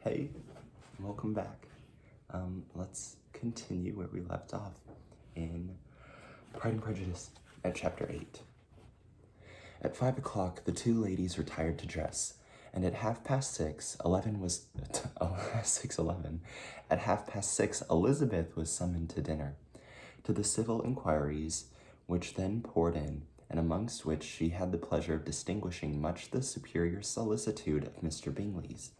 Hey, welcome back. Let's continue where we left off in Pride and Prejudice at chapter 8. At 5 o'clock, the two ladies retired to dress, and at 6:30, 6:11, at 6:30, Elizabeth was summoned to dinner. To the civil inquiries which then poured in, and amongst which she had the pleasure of distinguishing much the superior solicitude of Mr. Bingley's,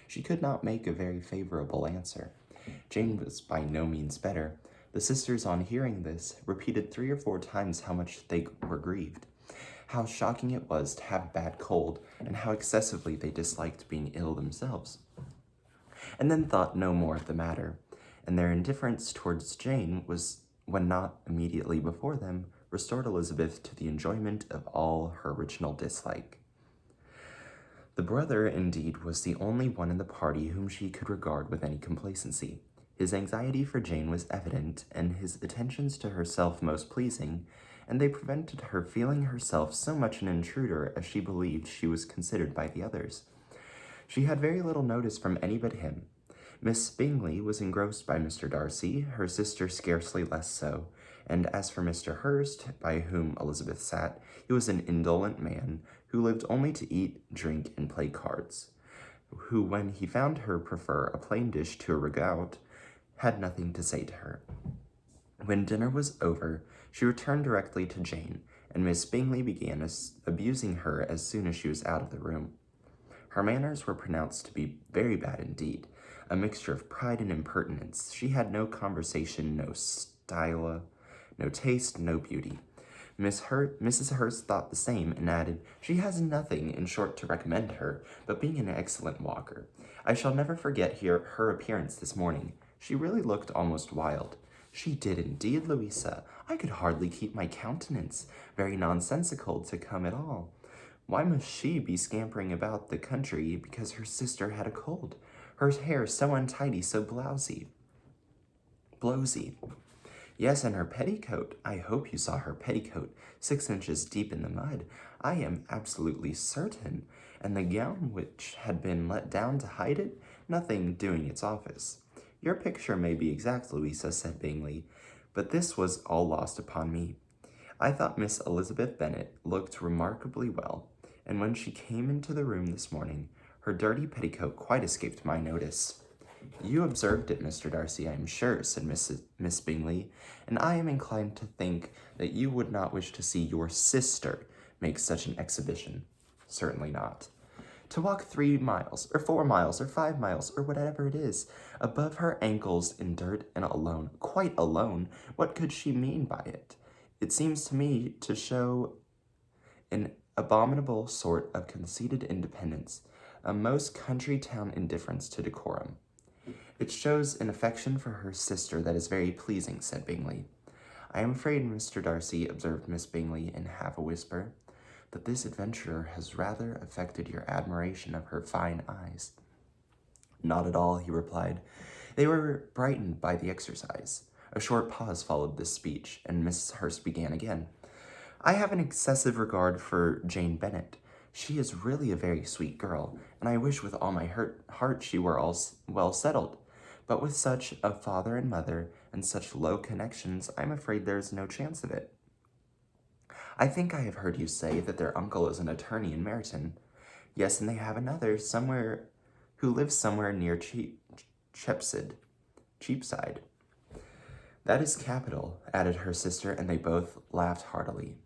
she could not make a very favorable answer. Jane was by no means better. The sisters, on hearing this, repeated 3 or 4 times how much they were grieved, how shocking it was to have a bad cold, and how excessively they disliked being ill themselves, and then thought no more of the matter, and their indifference towards Jane was, when not immediately before them, restored Elizabeth to the enjoyment of all her original dislike. The brother, indeed, was the only one in the party whom she could regard with any complacency. His anxiety for Jane was evident, and his attentions to herself most pleasing, and they prevented her feeling herself so much an intruder as she believed she was considered by the others. She had very little notice from any but him. Miss Bingley was engrossed by Mr. Darcy, her sister scarcely less so, and as for Mr. Hurst, by whom Elizabeth sat, he was an indolent man, who lived only to eat, drink, and play cards, who, when he found her prefer a plain dish to a ragout, had nothing to say to her. When dinner was over, she returned directly to Jane, and Miss Bingley began abusing her as soon as she was out of the room. Her manners were pronounced to be very bad indeed, a mixture of pride and impertinence. She had no conversation, no style, no taste, no beauty. Mrs. Hurst thought the same, and added, "She has nothing, in short, to recommend her, but being an excellent walker. I shall never forget her appearance this morning. She really looked almost wild." "She did indeed, Louisa. I could hardly keep my countenance. Very nonsensical to come at all. Why must she be scampering about the country because her sister had a cold? Her hair so untidy, so blowsy. Yes, and her petticoat. I hope you saw her petticoat, 6 inches deep in the mud, I am absolutely certain. And the gown which had been let down to hide it, nothing doing its office." "Your picture may be exact, Louisa," said Bingley, "but this was all lost upon me. I thought Miss Elizabeth Bennet looked remarkably well, and when she came into the room this morning, her dirty petticoat quite escaped my notice." "You observed it, Mr. Darcy, I am sure," said Miss Bingley, "and I am inclined to think that you would not wish to see your sister make such an exhibition." "Certainly not." "To walk 3 miles, or 4 miles, or 5 miles, or whatever it is, above her ankles in dirt and alone, quite alone, what could she mean by it? It seems to me to show an abominable sort of conceited independence, a most country town indifference to decorum." "It shows an affection for her sister that is very pleasing," said Bingley. "I am afraid, Mr. Darcy," observed Miss Bingley in half a whisper, "that this adventurer has rather affected your admiration of her fine eyes." "Not at all," he replied. "They were brightened by the exercise." A short pause followed this speech, and Mrs. Hurst began again. "I have an excessive regard for Jane Bennet. She is really a very sweet girl, and I wish with all my heart she were all well settled. But with such a father and mother, and such low connections, I'm afraid there is no chance of it." "I think I have heard you say that their uncle is an attorney in Meryton." "Yes, and they have another who lives somewhere near Cheapside. "That is capital," added her sister, and they both laughed heartily.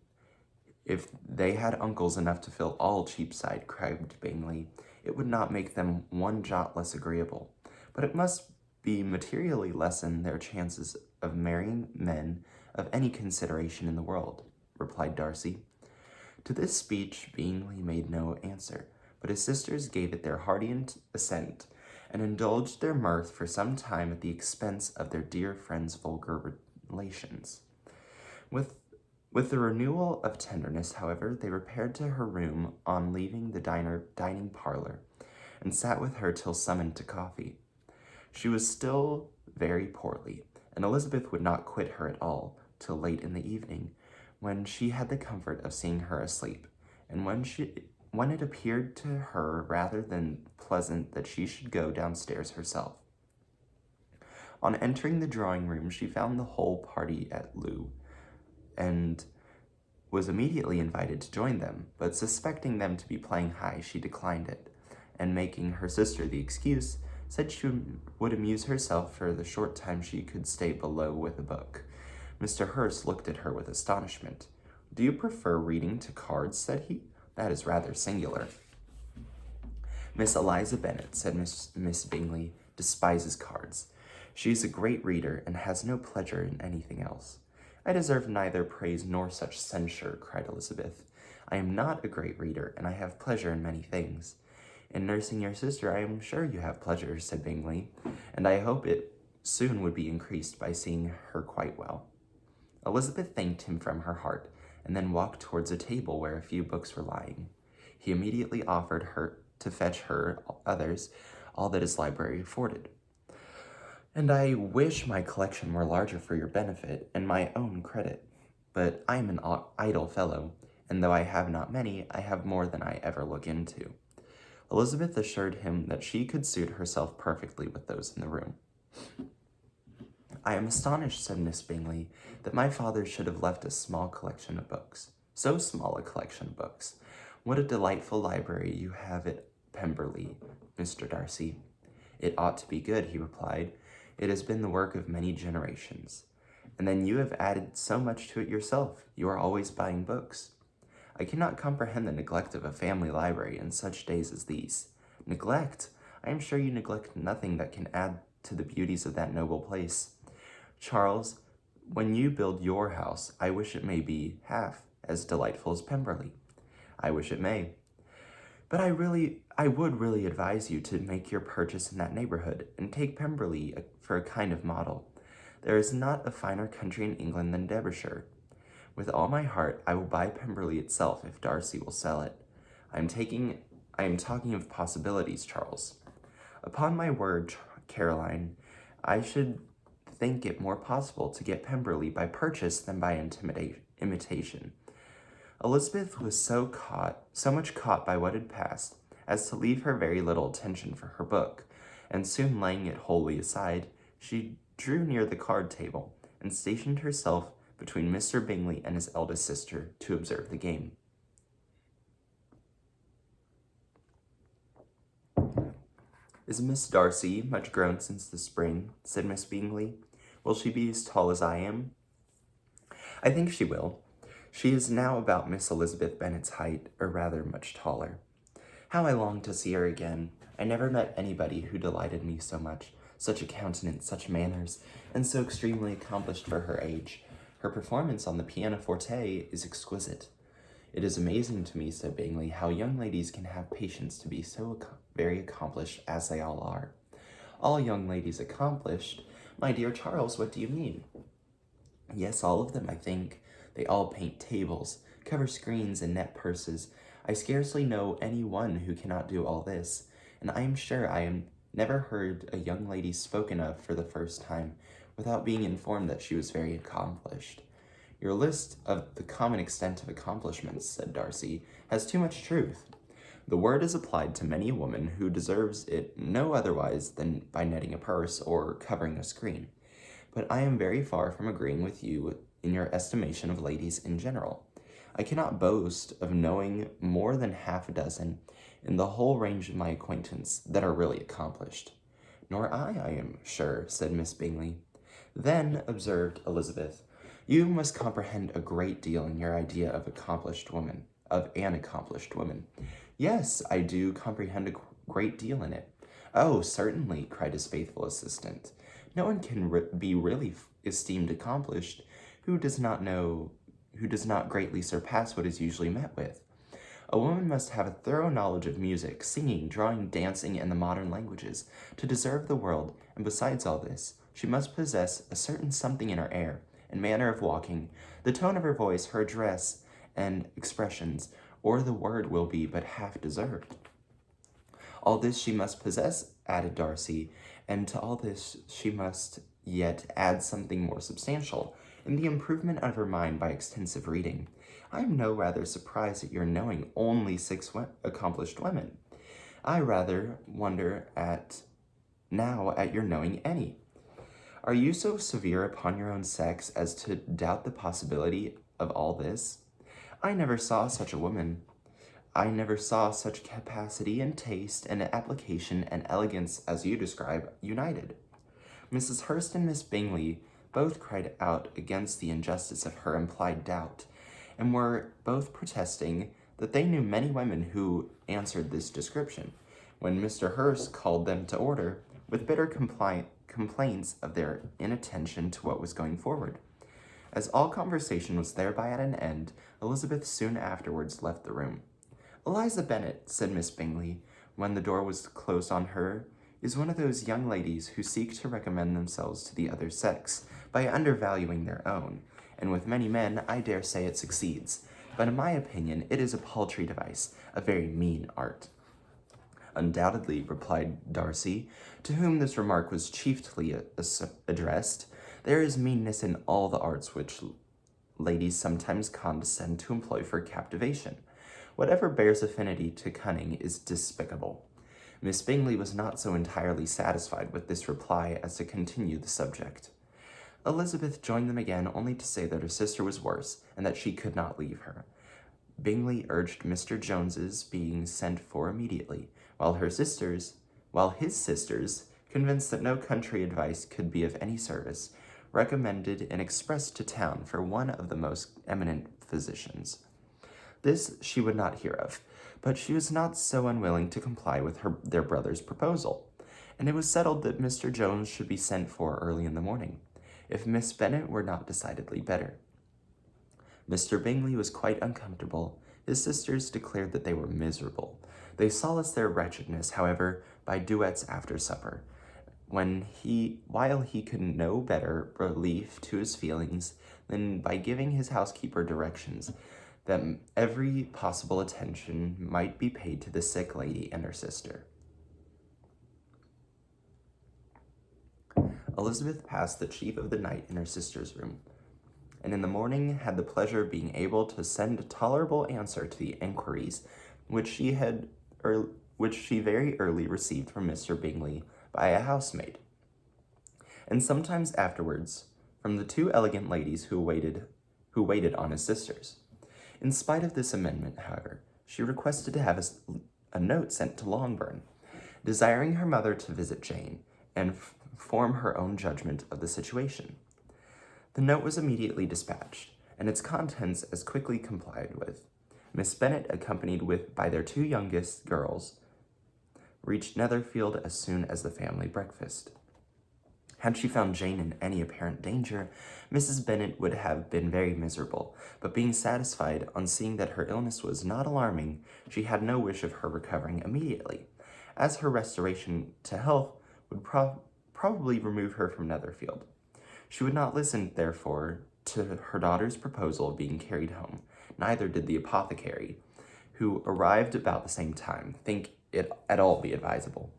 "If they had uncles enough to fill all Cheapside," cried Bingley, "it would not make them one jot less agreeable. But it must be materially lessen their chances of marrying men of any consideration in the world," replied Darcy. To this speech Bingley made no answer, but his sisters gave it their hearty assent, and indulged their mirth for some time at the expense of their dear friend's vulgar relations. With the renewal of tenderness, however, they repaired to her room on leaving the dining parlor, and sat with her till summoned to coffee. She was still very poorly, and Elizabeth would not quit her at all till late in the evening, when she had the comfort of seeing her asleep, and when when it appeared to her rather than pleasant that she should go downstairs herself. On entering the drawing room, she found the whole party at loo, and was immediately invited to join them, but suspecting them to be playing high, she declined it, and making her sister the excuse, said she would amuse herself for the short time she could stay below with a book. Mr. Hurst looked at her with astonishment. "Do you prefer reading to cards?" said he. "That is rather singular." "Miss Eliza Bennet," said Miss Bingley, "despises cards. She is a great reader, and has no pleasure in anything else." "I deserve neither praise nor such censure," cried Elizabeth. "I am not a great reader, and I have pleasure in many things." "In nursing your sister, I am sure you have pleasure," said Bingley, "and I hope it soon would be increased by seeing her quite well." Elizabeth thanked him from her heart, and then walked towards a table where a few books were lying. He immediately offered her to fetch her others, all that his library afforded. "And I wish my collection were larger for your benefit and my own credit. But I am an idle fellow, and though I have not many, I have more than I ever look into." Elizabeth assured him that she could suit herself perfectly with those in the room. "I am astonished," said Miss Bingley, "that my father should have left a small collection of books. So small a collection of books. What a delightful library you have at Pemberley, Mr. Darcy." "It ought to be good," he replied. "It has been the work of many generations. And then you have added so much to it yourself. You are always buying books." "I cannot comprehend the neglect of a family library in such days as these." "Neglect? I am sure you neglect nothing that can add to the beauties of that noble place. Charles, when you build your house, I wish it may be half as delightful as Pemberley." "I wish it may. But I would really advise you to make your purchase in that neighborhood, and take Pemberley for a kind of model. There is not a finer country in England than Derbyshire. With all my heart, I will buy Pemberley itself if Darcy will sell it. I am talking of possibilities, Charles." "Upon my word, Caroline, I should think it more possible to get Pemberley by purchase than by imitation." Elizabeth was so much caught by what had passed, as to leave her very little attention for her book, and soon laying it wholly aside, she drew near the card table, and stationed herself between Mr. Bingley and his eldest sister to observe the game. "Is Miss Darcy much grown since the spring?" said Miss Bingley. "Will she be as tall as I am?" "I think she will. She is now about Miss Elizabeth Bennet's height, or rather much taller. How I long to see her again! I never met anybody who delighted me so much. Such a countenance, such manners, and so extremely accomplished for her age. Her performance on the pianoforte is exquisite." "It is amazing to me," said Bingley, "how young ladies can have patience to be so very accomplished as they all are." "All young ladies accomplished? My dear Charles, what do you mean?" "Yes, all of them, I think. They all paint tables, cover screens, and net purses. I scarcely know any one who cannot do all this, and I am sure I am never heard a young lady spoken of for the first time, without being informed that she was very accomplished." "Your list of the common extent of accomplishments," said Darcy, "has too much truth. The word is applied to many a woman who deserves it no otherwise than by netting a purse or covering a screen. But I am very far from agreeing with you in your estimation of ladies in general. I cannot boast of knowing more than half a dozen, in the whole range of my acquaintance, that are really accomplished." "Nor I am sure," said Miss Bingley. "Then," observed Elizabeth, "you must comprehend a great deal in your idea of an accomplished woman. "Yes, I do comprehend a great deal in it." "Oh, certainly," cried his faithful assistant. "No one can be really esteemed accomplished who does not greatly surpass what is usually met with. A woman must have a thorough knowledge of music, singing, drawing, dancing, and the modern languages, to deserve the world, and besides all this, she must possess a certain something in her air and manner of walking, the tone of her voice, her address, and expressions, or the word will be but half deserved." "All this she must possess," added Darcy, "and to all this she must yet add something more substantial, in the improvement of her mind by extensive reading. I am no rather surprised at your knowing only 6 accomplished women. I rather wonder at your knowing any. Are you so severe upon your own sex as to doubt the possibility of all this? I never saw such a woman. I never saw such capacity and taste and application and elegance as you describe united. Mrs. Hurst and Miss Bingley both cried out against the injustice of her implied doubt, and were both protesting that they knew many women who answered this description, when Mr. Hurst called them to order, with bitter complaints of their inattention to what was going forward. As all conversation was thereby at an end, Elizabeth soon afterwards left the room. Eliza Bennet, said Miss Bingley, when the door was closed on her, is one of those young ladies who seek to recommend themselves to the other sex by undervaluing their own, and with many men I dare say it succeeds, but in my opinion it is a paltry device, a very mean art. Undoubtedly, replied Darcy, to whom this remark was chiefly addressed, there is meanness in all the arts which ladies sometimes condescend to employ for captivation. Whatever bears affinity to cunning is despicable. Miss Bingley was not so entirely satisfied with this reply as to continue the subject. Elizabeth joined them again only to say that her sister was worse, and that she could not leave her. Bingley urged Mr. Jones's being sent for immediately, while his sisters, convinced that no country advice could be of any service, recommended an express to town for one of the most eminent physicians. This she would not hear of, but she was not so unwilling to comply with their brother's proposal, and it was settled that Mr. Jones should be sent for early in the morning, if Miss Bennet were not decidedly better. Mr. Bingley was quite uncomfortable. His sisters declared that they were miserable. They solaced their wretchedness, however, by duets after supper, while he could no better relief to his feelings than by giving his housekeeper directions that every possible attention might be paid to the sick lady and her sister. Elizabeth passed the chief of the night in her sister's room, and in the morning had the pleasure of being able to send a tolerable answer to the enquiries which she very early received from Mr. Bingley by a housemaid, and sometimes afterwards from the 2 elegant ladies who waited on his sisters. In spite of this amendment, however, she requested to have a note sent to Longbourn, desiring her mother to visit Jane and form her own judgment of the situation. The note was immediately dispatched, and its contents as quickly complied with. Miss Bennet, accompanied by their 2 youngest girls, reached Netherfield as soon as the family breakfast. Had she found Jane in any apparent danger, Mrs. Bennet would have been very miserable, but being satisfied on seeing that her illness was not alarming, she had no wish of her recovering immediately, as her restoration to health would probably remove her from Netherfield. She would not listen, therefore, to her daughter's proposal of being carried home. Neither did the apothecary, who arrived about the same time, think it at all be advisable.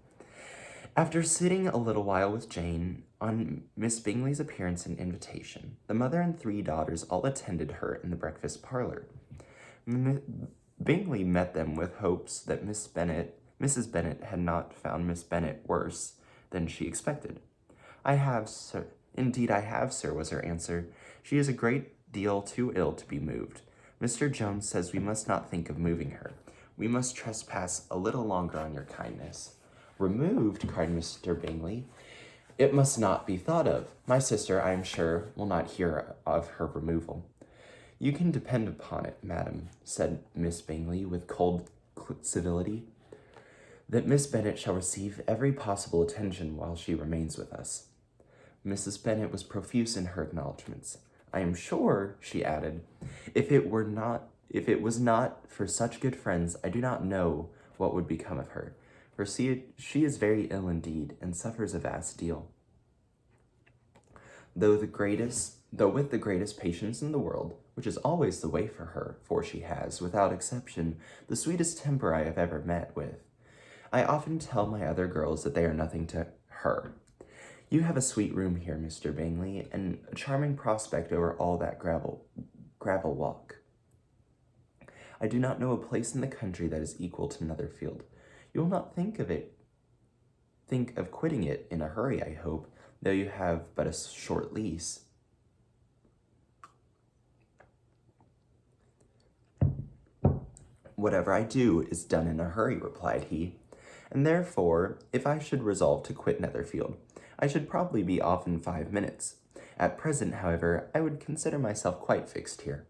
After sitting a little while with Jane, on Miss Bingley's appearance and invitation, the mother and 3 daughters all attended her in the breakfast parlor. Bingley met them with hopes that Mrs. Bennet had not found Miss Bennet worse than she expected. I have, sir, was her answer. She is a great deal too ill to be moved. Mr. Jones says we must not think of moving her. We must trespass a little longer on your kindness. Removed, cried Mr. Bingley. It must not be thought of. My sister, I am sure, will not hear of her removal. You can depend upon it, madam, said Miss Bingley with cold civility, that Miss Bennet shall receive every possible attention while she remains with us. Mrs. Bennet was profuse in her acknowledgments. I am sure, she added, if it was not for such good friends, I do not know what would become of her. For she is very ill indeed, and suffers a vast deal. Though with the greatest patience in the world, which is always the way for her, for she has, without exception, the sweetest temper I have ever met with. I often tell my other girls that they are nothing to her. You have a sweet room here, Mr. Bingley, and a charming prospect over all that gravel walk. I do not know a place in the country that is equal to Netherfield. You will not think of quitting it in a hurry, I hope, though you have but a short lease. Whatever I do is done in a hurry, replied he, and therefore, if I should resolve to quit Netherfield, I should probably be off in 5 minutes. At present, however, I would consider myself quite fixed here.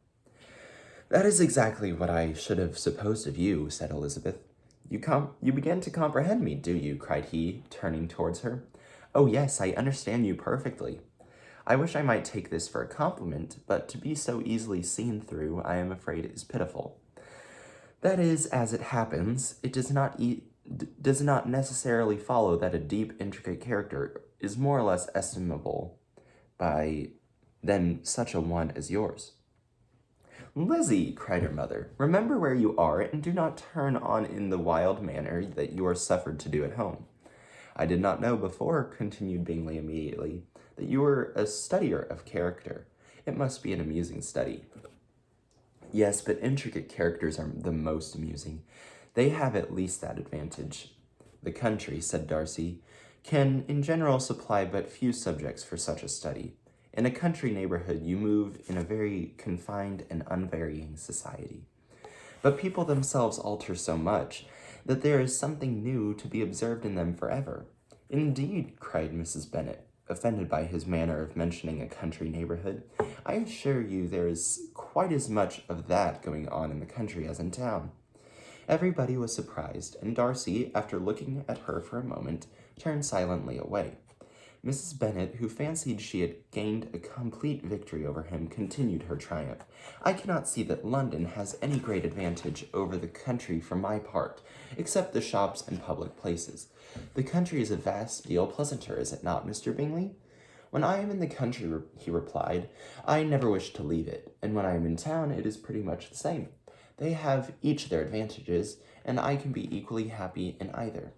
That is exactly what I should have supposed of you, said Elizabeth. You begin to comprehend me, do you? Cried he, turning towards her. Oh, yes, I understand you perfectly. I wish I might take this for a compliment, but to be so easily seen through, I am afraid is pitiful. That is, as it happens, it does not necessarily follow that a deep, intricate character is more or less estimable than such a one as yours. Lizzie, cried her mother, remember where you are, and do not turn on in the wild manner that you are suffered to do at home. I did not know before, continued Bingley immediately, that you were a studier of character. It must be an amusing study. Yes, but intricate characters are the most amusing. They have at least that advantage. The country, said Darcy, can in general supply but few subjects for such a study. In a country neighborhood, you move in a very confined and unvarying society. But people themselves alter so much that there is something new to be observed in them forever. Indeed, cried Mrs. Bennet, offended by his manner of mentioning a country neighborhood, I assure you there is quite as much of that going on in the country as in town. Everybody was surprised, and Darcy, after looking at her for a moment, turned silently away. Mrs. Bennet, who fancied she had gained a complete victory over him, continued her triumph. I cannot see that London has any great advantage over the country for my part, except the shops and public places. The country is a vast deal pleasanter, is it not, Mr. Bingley? When I am in the country, he replied, I never wish to leave it, and when I am in town, it is pretty much the same. They have each their advantages, and I can be equally happy in either.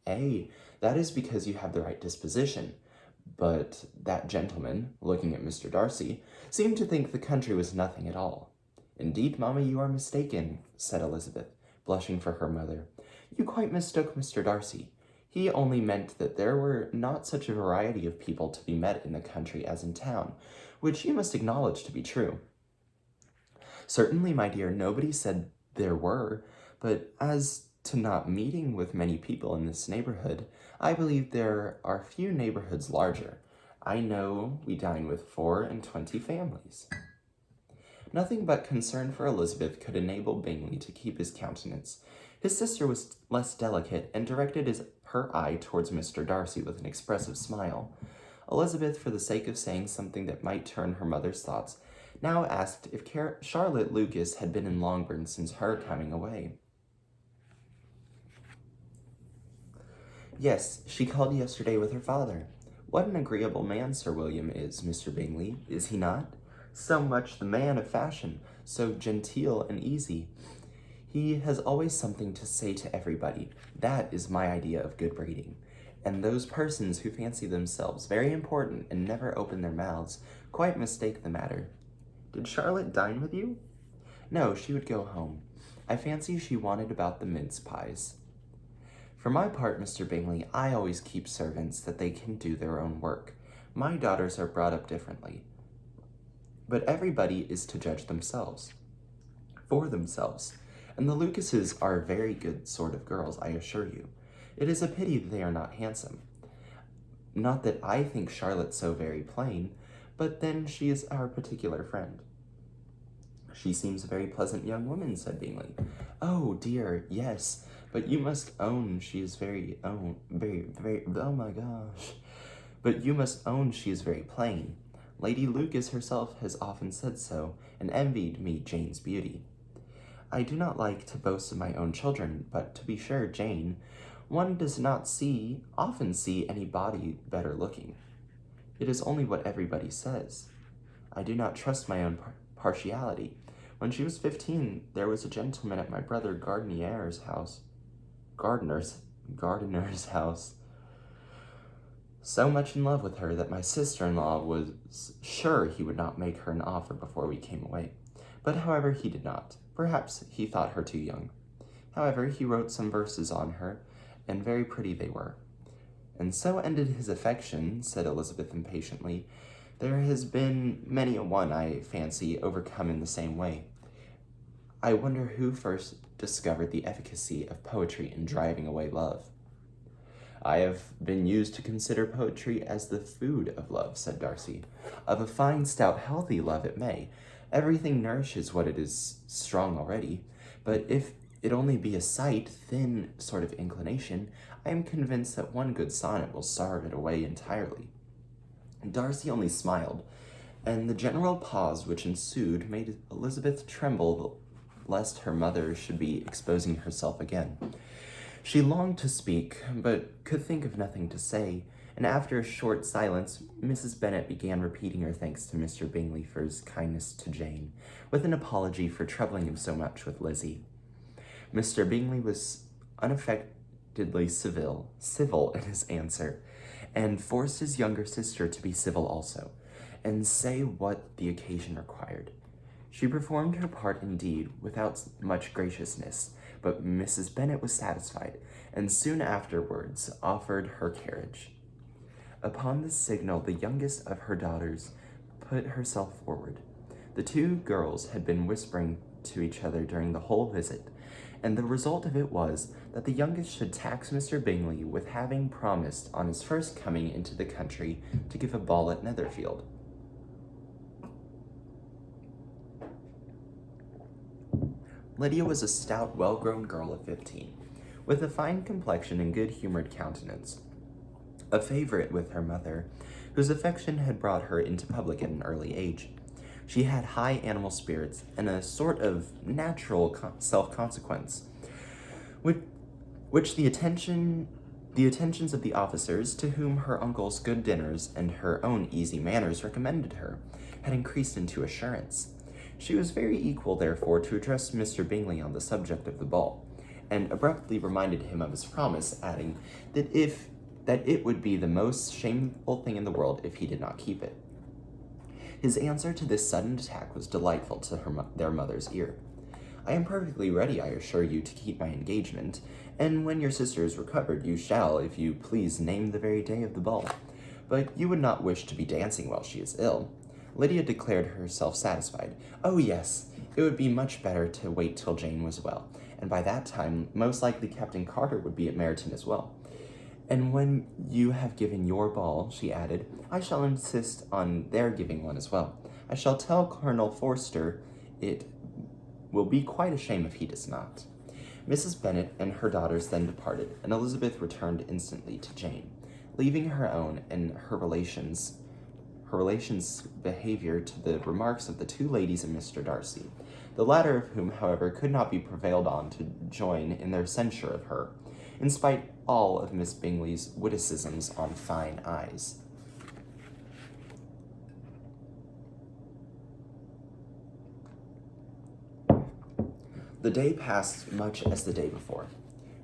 That is because you have the right disposition. But that gentleman, looking at Mr. Darcy, seemed to think the country was nothing at all. Indeed, mamma, you are mistaken, said Elizabeth, blushing for her mother. You quite mistook Mr. Darcy. He only meant that there were not such a variety of people to be met in the country as in town, which you must acknowledge to be true. Certainly, my dear, nobody said there were, but as to not meeting with many people in this neighborhood, I believe there are few neighborhoods larger. I know we dine with 24 families. Nothing but concern for Elizabeth could enable Bingley to keep his countenance. His sister was less delicate, and directed her eye towards Mr. Darcy with an expressive smile. Elizabeth, for the sake of saying something that might turn her mother's thoughts, now asked if Charlotte Lucas had been in Longbourn since her coming away. Yes, she called yesterday with her father. What an agreeable man Sir William is, Mr. Bingley, is he not? So much the man of fashion, so genteel and easy. He has always something to say to everybody. That is my idea of good breeding. And those persons who fancy themselves very important and never open their mouths quite mistake the matter. Did Charlotte dine with you? No, she would go home. I fancy she wanted about the mince pies. For my part, Mr. Bingley, I always keep servants that they can do their own work. My daughters are brought up differently. But everybody is to judge for themselves. And the Lucases are a very good sort of girls, I assure you. It is a pity that they are not handsome. Not that I think Charlotte so very plain, but then she is our particular friend. She seems a very pleasant young woman, said Bingley. Oh, dear, yes. But you must own she is oh my gosh. But you must own she is very plain. Lady Lucas herself has often said so, and envied me Jane's beauty. I do not like to boast of my own children, but to be sure, Jane, one does not often see anybody better looking. It is only what everybody says. I do not trust my own partiality. When she was 15, there was a gentleman at my brother Gardiner's house, so much in love with her that my sister-in-law was sure he would not make her an offer before we came away. But however, he did not. Perhaps he thought her too young. However, he wrote some verses on her, and very pretty they were. And so ended his affection, said Elizabeth impatiently. There has been many a one, I fancy, overcome in the same way. I wonder who first discovered the efficacy of poetry in driving away love. I have been used to consider poetry as the food of love, said Darcy. Of a fine, stout, healthy love it may. Everything nourishes what it is strong already. But if it only be a sight, thin sort of inclination, I am convinced that one good sonnet will starve it away entirely. Darcy only smiled, and the general pause which ensued made Elizabeth tremble lest her mother should be exposing herself again. She longed to speak, but could think of nothing to say, and after a short silence, Mrs. Bennet began repeating her thanks to Mr. Bingley for his kindness to Jane, with an apology for troubling him so much with Lizzie. Mr. Bingley was unaffectedly civil in his answer, and forced his younger sister to be civil also, and say what the occasion required. She performed her part indeed without much graciousness, but Mrs. Bennet was satisfied, and soon afterwards offered her carriage. Upon this signal, the youngest of her daughters put herself forward. The two girls had been whispering to each other during the whole visit, and the result of it was that the youngest should tax Mr. Bingley with having promised on his first coming into the country to give a ball at Netherfield. Lydia was a stout, well-grown girl of 15, with a fine complexion and good-humored countenance, a favorite with her mother, whose affection had brought her into public at an early age. She had high animal spirits and a sort of natural self-consequence, which the attentions of the officers, to whom her uncle's good dinners and her own easy manners recommended her, had increased into assurance. She was very equal, therefore, to address Mr. Bingley on the subject of the ball, and abruptly reminded him of his promise, adding that it would be the most shameful thing in the world if he did not keep it. His answer to this sudden attack was delightful to their mother's ear. I am perfectly ready, I assure you, to keep my engagement, and when your sister is recovered, you shall, if you please, name the very day of the ball. But you would not wish to be dancing while she is ill. Lydia declared herself satisfied. Oh, yes, it would be much better to wait till Jane was well, and by that time, most likely Captain Carter would be at Meryton as well. And when you have given your ball, she added, I shall insist on their giving one as well. I shall tell Colonel Forster it will be quite a shame if he does not. Mrs. Bennet and her daughters then departed, and Elizabeth returned instantly to Jane, leaving her own and her relations' behavior to the remarks of the two ladies and Mr. Darcy, the latter of whom, however, could not be prevailed on to join in their censure of her, in spite all of Miss Bingley's witticisms on fine eyes. The day passed much as the day before.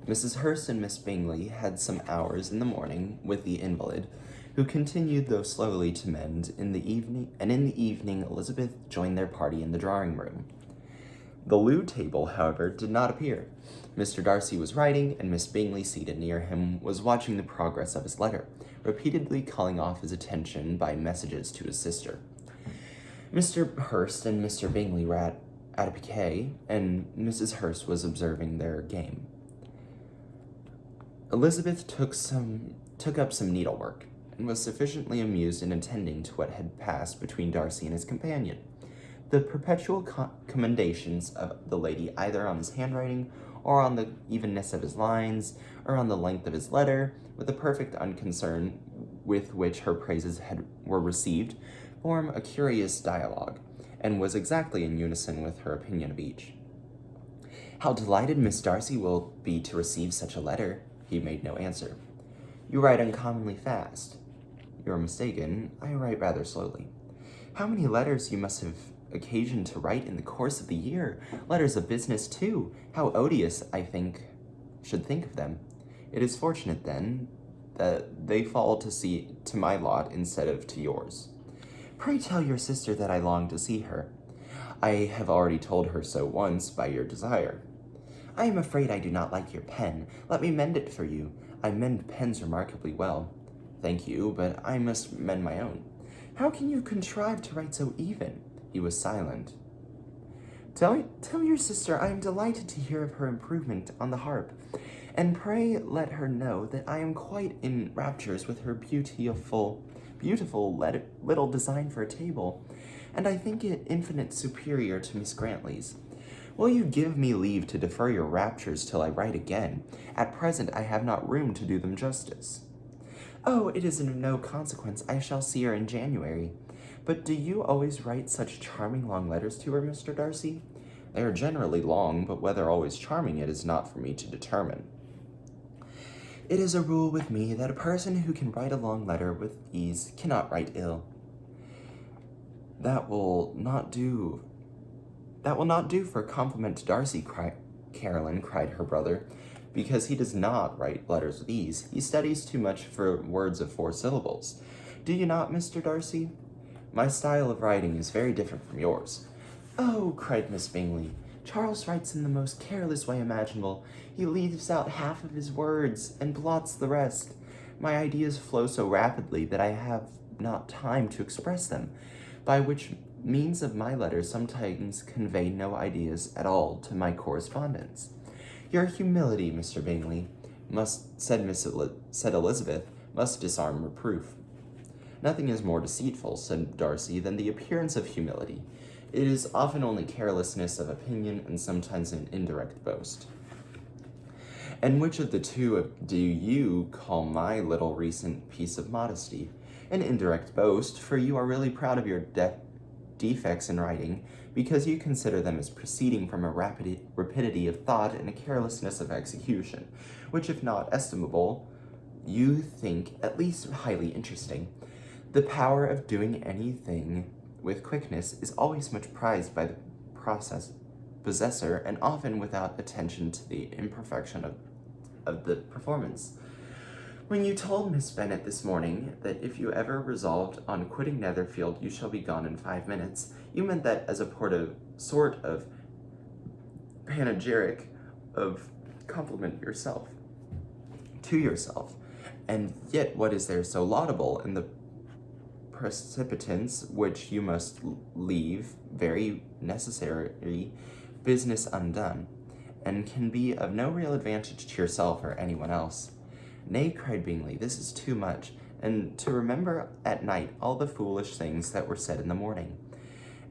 Mrs. Hurst and Miss Bingley had some hours in the morning with the invalid, who continued, though slowly, to mend in the evening, and in the evening Elizabeth joined their party in the drawing-room. The loo table, however, did not appear. Mr. Darcy was writing, and Miss Bingley, seated near him, was watching the progress of his letter, repeatedly calling off his attention by messages to his sister. Mr. Hurst and Mr. Bingley were at a piquet, and Mrs. Hurst was observing their game. Elizabeth took up some needlework, and was sufficiently amused in attending to what had passed between Darcy and his companion. The perpetual commendations of the lady, either on his handwriting, or on the evenness of his lines, or on the length of his letter, with the perfect unconcern with which her praises were received, form a curious dialogue, and was exactly in unison with her opinion of each. How delighted Miss Darcy will be to receive such a letter. He made no answer. You write uncommonly fast. You are mistaken. I write rather slowly. How many letters you must have occasion to write in the course of the year. Letters of business, too. How odious, I should think of them. It is fortunate, then, that they fall to my lot instead of to yours. Pray tell your sister that I long to see her. I have already told her so once by your desire. I am afraid I do not like your pen. Let me mend it for you. I mend pens remarkably well. Thank you, but I must mend my own. How can you contrive to write so even? He was silent. Tell your sister I am delighted to hear of her improvement on the harp, and pray let her know that I am quite in raptures with her beautiful little design for a table, and I think it infinite superior to Miss Grantley's. Will you give me leave to defer your raptures till I write again? At present I have not room to do them justice. Oh, it is of no consequence. I shall see her in January. But do you always write such charming long letters to her, Mr. Darcy? They are generally long, but whether always charming it is not for me to determine. It is a rule with me that a person who can write a long letter with ease cannot write ill. That will not do for a compliment to Darcy, Caroline, cried her brother, because he does not write letters with ease. He studies too much for words of 4 syllables. Do you not, Mr. Darcy? My style of writing is very different from yours. Oh, cried Miss Bingley, Charles writes in the most careless way imaginable. He leaves out half of his words and blots the rest. My ideas flow so rapidly that I have not time to express them, by which means of my letters sometimes convey no ideas at all to my correspondents. Your humility, Mr. Bingley, said Elizabeth, must disarm reproof. Nothing is more deceitful, said Darcy, than the appearance of humility. It is often only carelessness of opinion and sometimes an indirect boast. And which of the two do you call my little recent piece of modesty? An indirect boast, for you are really proud of your defects in writing, because you consider them as proceeding from a rapidity of thought and a carelessness of execution, which, if not estimable, you think at least highly interesting. The power of doing anything with quickness is always much prized by the possessor, and often without attention to the imperfection of the performance. When you told Miss Bennet this morning that if you ever resolved on quitting Netherfield you shall be gone in 5 minutes, you meant that as a sort of panegyric of compliment to yourself. And yet what is there so laudable in the precipitance which you must leave very necessary business undone, and can be of no real advantage to yourself or anyone else? Nay, cried Bingley, this is too much, and to remember at night all the foolish things that were said in the morning.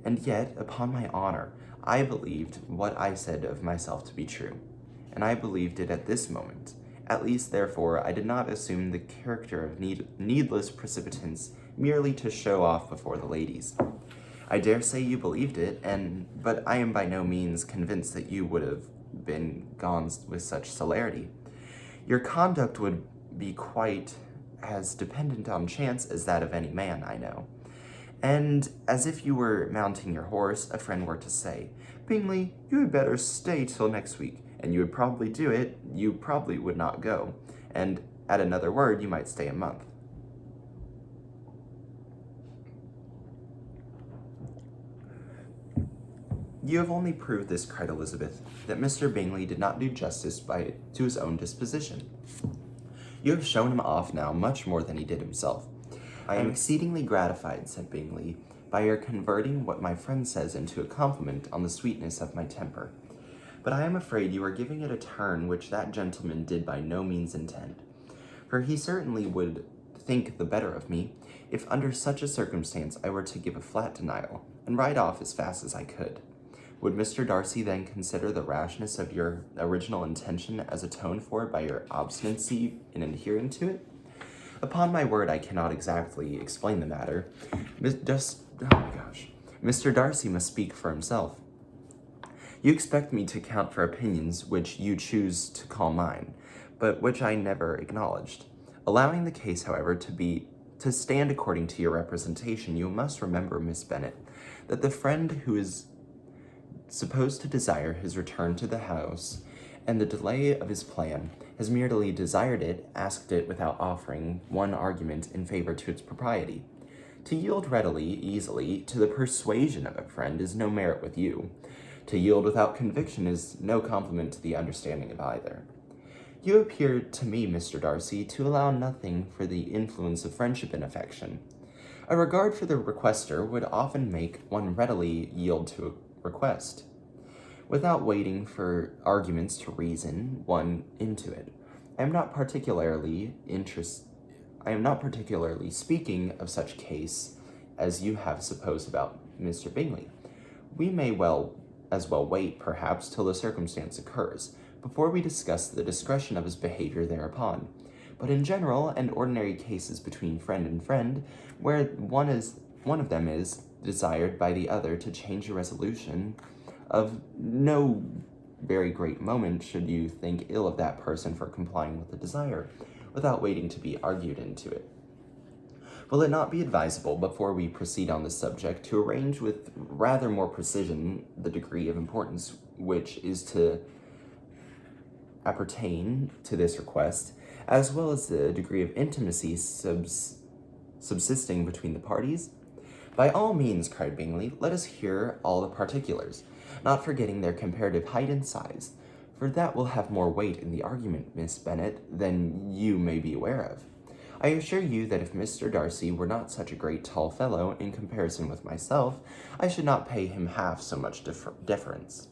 And yet, upon my honor, I believed what I said of myself to be true, and I believed it at this moment. At least, therefore, I did not assume the character of needless precipitance merely to show off before the ladies. I dare say you believed it, but I am by no means convinced that you would have been gone with such celerity. Your conduct would be quite as dependent on chance as that of any man I know. And as if you were mounting your horse, a friend were to say, Bingley, you had better stay till next week, and you would probably do it, you probably would not go, and at another word you might stay a month. You have only proved this, cried Elizabeth, that Mr. Bingley did not do justice to his own disposition. You have shown him off now much more than he did himself. I am exceedingly gratified, said Bingley, by your converting what my friend says into a compliment on the sweetness of my temper. But I am afraid you are giving it a turn which that gentleman did by no means intend. For he certainly would think the better of me, if under such a circumstance I were to give a flat denial, and ride off as fast as I could. Would Mr. Darcy then consider the rashness of your original intention as atoned for by your obstinacy in adhering to it? Upon my word, I cannot exactly explain the matter. Mr. Darcy must speak for himself. You expect me to account for opinions which you choose to call mine, but which I never acknowledged. Allowing the case, however, to stand according to your representation, you must remember, Miss Bennet, that the friend who is supposed to desire his return to the house, and the delay of his plan, has merely desired it, asked it without offering one argument in favor to its propriety. To yield readily, easily, to the persuasion of a friend is no merit with you. To yield without conviction is no compliment to the understanding of either. You appear to me, Mr. Darcy, to allow nothing for the influence of friendship and affection. A regard for the requester would often make one readily yield to a request, without waiting for arguments to reason one into it. I am not particularly speaking of such case as you have supposed about Mr. Bingley. We may as well wait, perhaps, till the circumstance occurs, before we discuss the discretion of his behavior thereupon. But in general and ordinary cases between friend and friend, where one of them is desired by the other to change a resolution, of no very great moment should you think ill of that person for complying with the desire, without waiting to be argued into it. Will it not be advisable, before we proceed on this subject, to arrange with rather more precision the degree of importance which is to appertain to this request, as well as the degree of intimacy subsisting between the parties? By all means, cried Bingley, let us hear all the particulars, not forgetting their comparative height and size, for that will have more weight in the argument, Miss Bennet, than you may be aware of. I assure you that if Mr. Darcy were not such a great tall fellow in comparison with myself, I should not pay him half so much deference.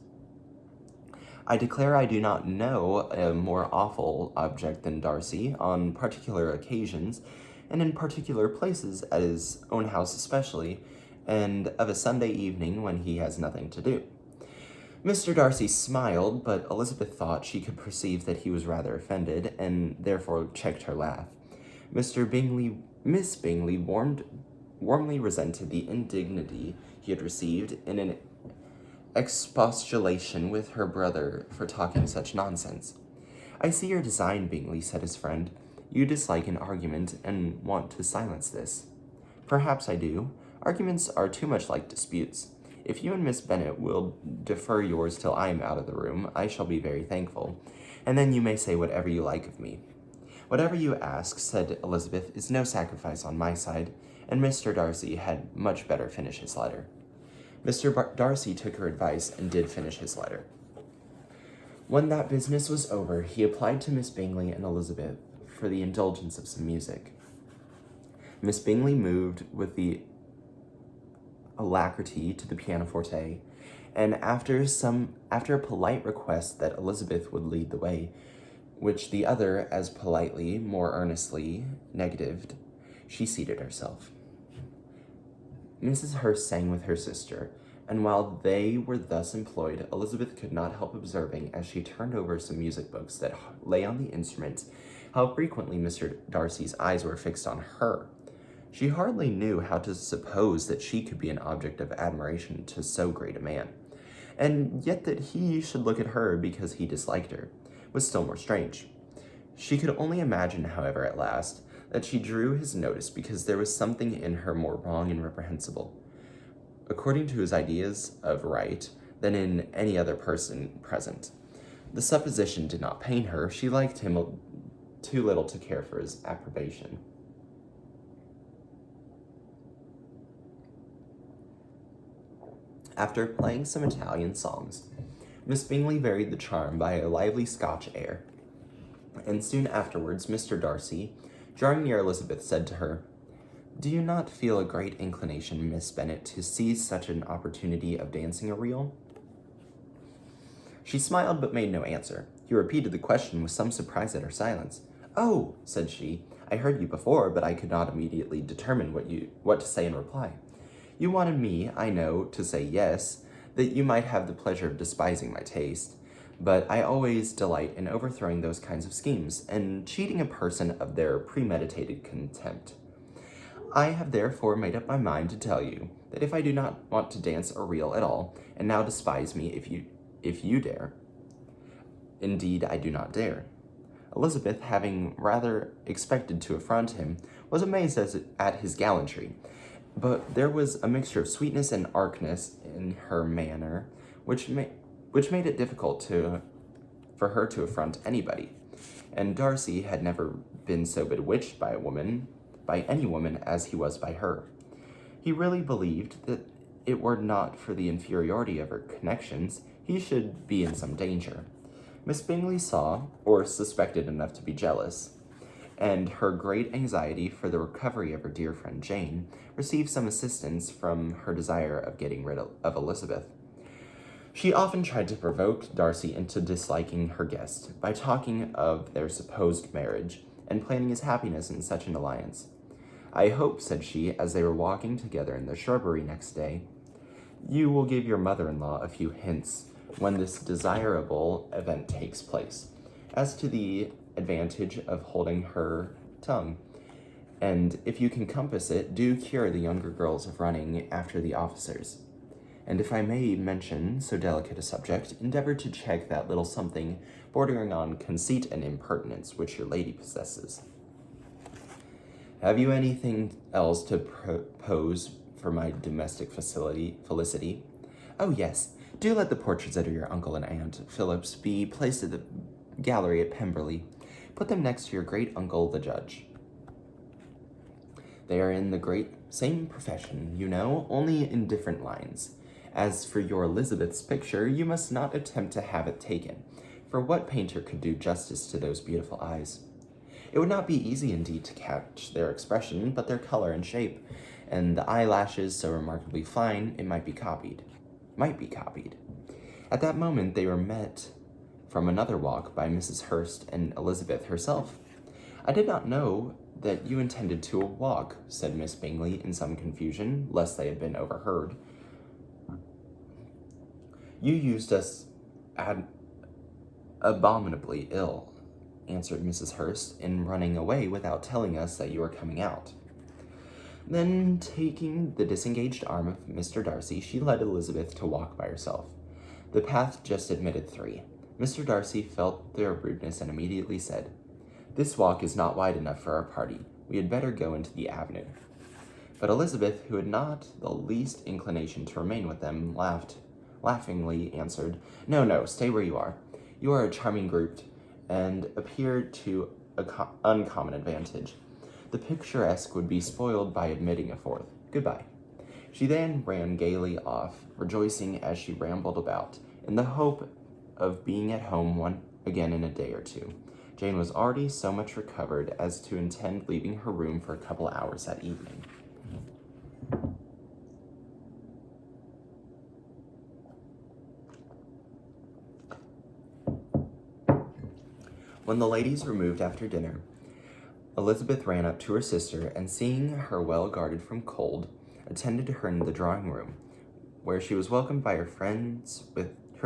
I declare I do not know a more awful object than Darcy, on particular occasions, and in particular places, at his own house especially, and of a Sunday evening when he has nothing to do. Mr. Darcy smiled, but Elizabeth thought she could perceive that he was rather offended, and therefore checked her laugh. Miss Bingley warmly resented the indignity he had received in an expostulation with her brother for talking such nonsense. I see your design, Bingley, said his friend. You dislike an argument and want to silence this. Perhaps I do. Arguments are too much like disputes. If you and Miss Bennet will defer yours till I am out of the room, I shall be very thankful, and then you may say whatever you like of me. Whatever you ask, said Elizabeth, is no sacrifice on my side, and Mr. Darcy had much better finish his letter. Mr. Darcy took her advice and did finish his letter. When that business was over, he applied to Miss Bingley and Elizabeth for the indulgence of some music. Miss Bingley moved with the alacrity to the pianoforte, and after a polite request that Elizabeth would lead the way, which the other as politely, more earnestly, negatived, she seated herself. Mrs. Hurst sang with her sister, and while they were thus employed, Elizabeth could not help observing, as she turned over some music books that lay on the instruments, how frequently Mr. Darcy's eyes were fixed on her. She hardly knew how to suppose that she could be an object of admiration to so great a man, and yet that he should look at her because he disliked her was still more strange. She could only imagine, however, at last, that she drew his notice because there was something in her more wrong and reprehensible, according to his ideas of right, than in any other person present. The supposition did not pain her. She liked him too little to care for his approbation. After playing some Italian songs, Miss Bingley varied the charm by a lively Scotch air, and soon afterwards Mr. Darcy, drawing near Elizabeth, said to her, "Do you not feel a great inclination, Miss Bennet, to seize such an opportunity of dancing a reel?" She smiled but made no answer. He repeated the question with some surprise at her silence. "Oh," said she, "I heard you before, but I could not immediately determine what to say in reply. You wanted me, I know, to say yes, that you might have the pleasure of despising my taste, but I always delight in overthrowing those kinds of schemes, and cheating a person of their premeditated contempt. I have therefore made up my mind to tell you that if I do not want to dance a reel at all, and now despise me if you dare, indeed I do not dare." Elizabeth, having rather expected to affront him, was amazed at his gallantry, but there was a mixture of sweetness and archness in her manner, which made it difficult for her to affront anybody, and Darcy had never been so bewitched by any woman as he was by her. He really believed that it were not for the inferiority of her connections, he should be in some danger. Miss Bingley saw, or suspected enough to be jealous, and her great anxiety for the recovery of her dear friend Jane received some assistance from her desire of getting rid of Elizabeth. She often tried to provoke Darcy into disliking her guest by talking of their supposed marriage and planning his happiness in such an alliance. "I hope," said she, as they were walking together in the shrubbery next day, "you will give your mother-in-law a few hints when this desirable event takes place, as to the advantage of holding her tongue. And if you can compass it, do cure the younger girls of running after the officers. And if I may mention so delicate a subject, endeavor to check that little something bordering on conceit and impertinence which your lady possesses. Have you anything else to propose for my domestic felicity? Oh, yes. Do let the portraits of your uncle and aunt Phillips be placed at the gallery at Pemberley. Put them next to your great-uncle, the judge. They are in the same profession, you know, only in different lines. As for your Elizabeth's picture, you must not attempt to have it taken, for what painter could do justice to those beautiful eyes? It would not be easy indeed to catch their expression, but their color and shape, and the eyelashes so remarkably fine, it might be copied. At that moment they were met from another walk by Mrs. Hurst and Elizabeth herself. I did not know that you intended to walk, said Miss Bingley in some confusion, lest they had been overheard. You used us abominably ill, answered Mrs. Hurst, in running away without telling us that you were coming out. Then, taking the disengaged arm of Mr. Darcy, she led Elizabeth to walk by herself. The path just admitted 3. Mr. Darcy felt their rudeness and immediately said, "This walk is not wide enough for our party. We had better go into the avenue." But Elizabeth, who had not the least inclination to remain with them, laughingly answered, No, stay where you are. You are a charming group, and appear to uncommon advantage. The picturesque would be spoiled by admitting a 4th. Goodbye." She then ran gaily off, rejoicing as she rambled about, in the hope of being at home again in a day or 2. Jane was already so much recovered as to intend leaving her room for a couple hours that evening. When the ladies removed after dinner, Elizabeth ran up to her sister, and seeing her well guarded from cold, attended her in the drawing room, where she was welcomed by her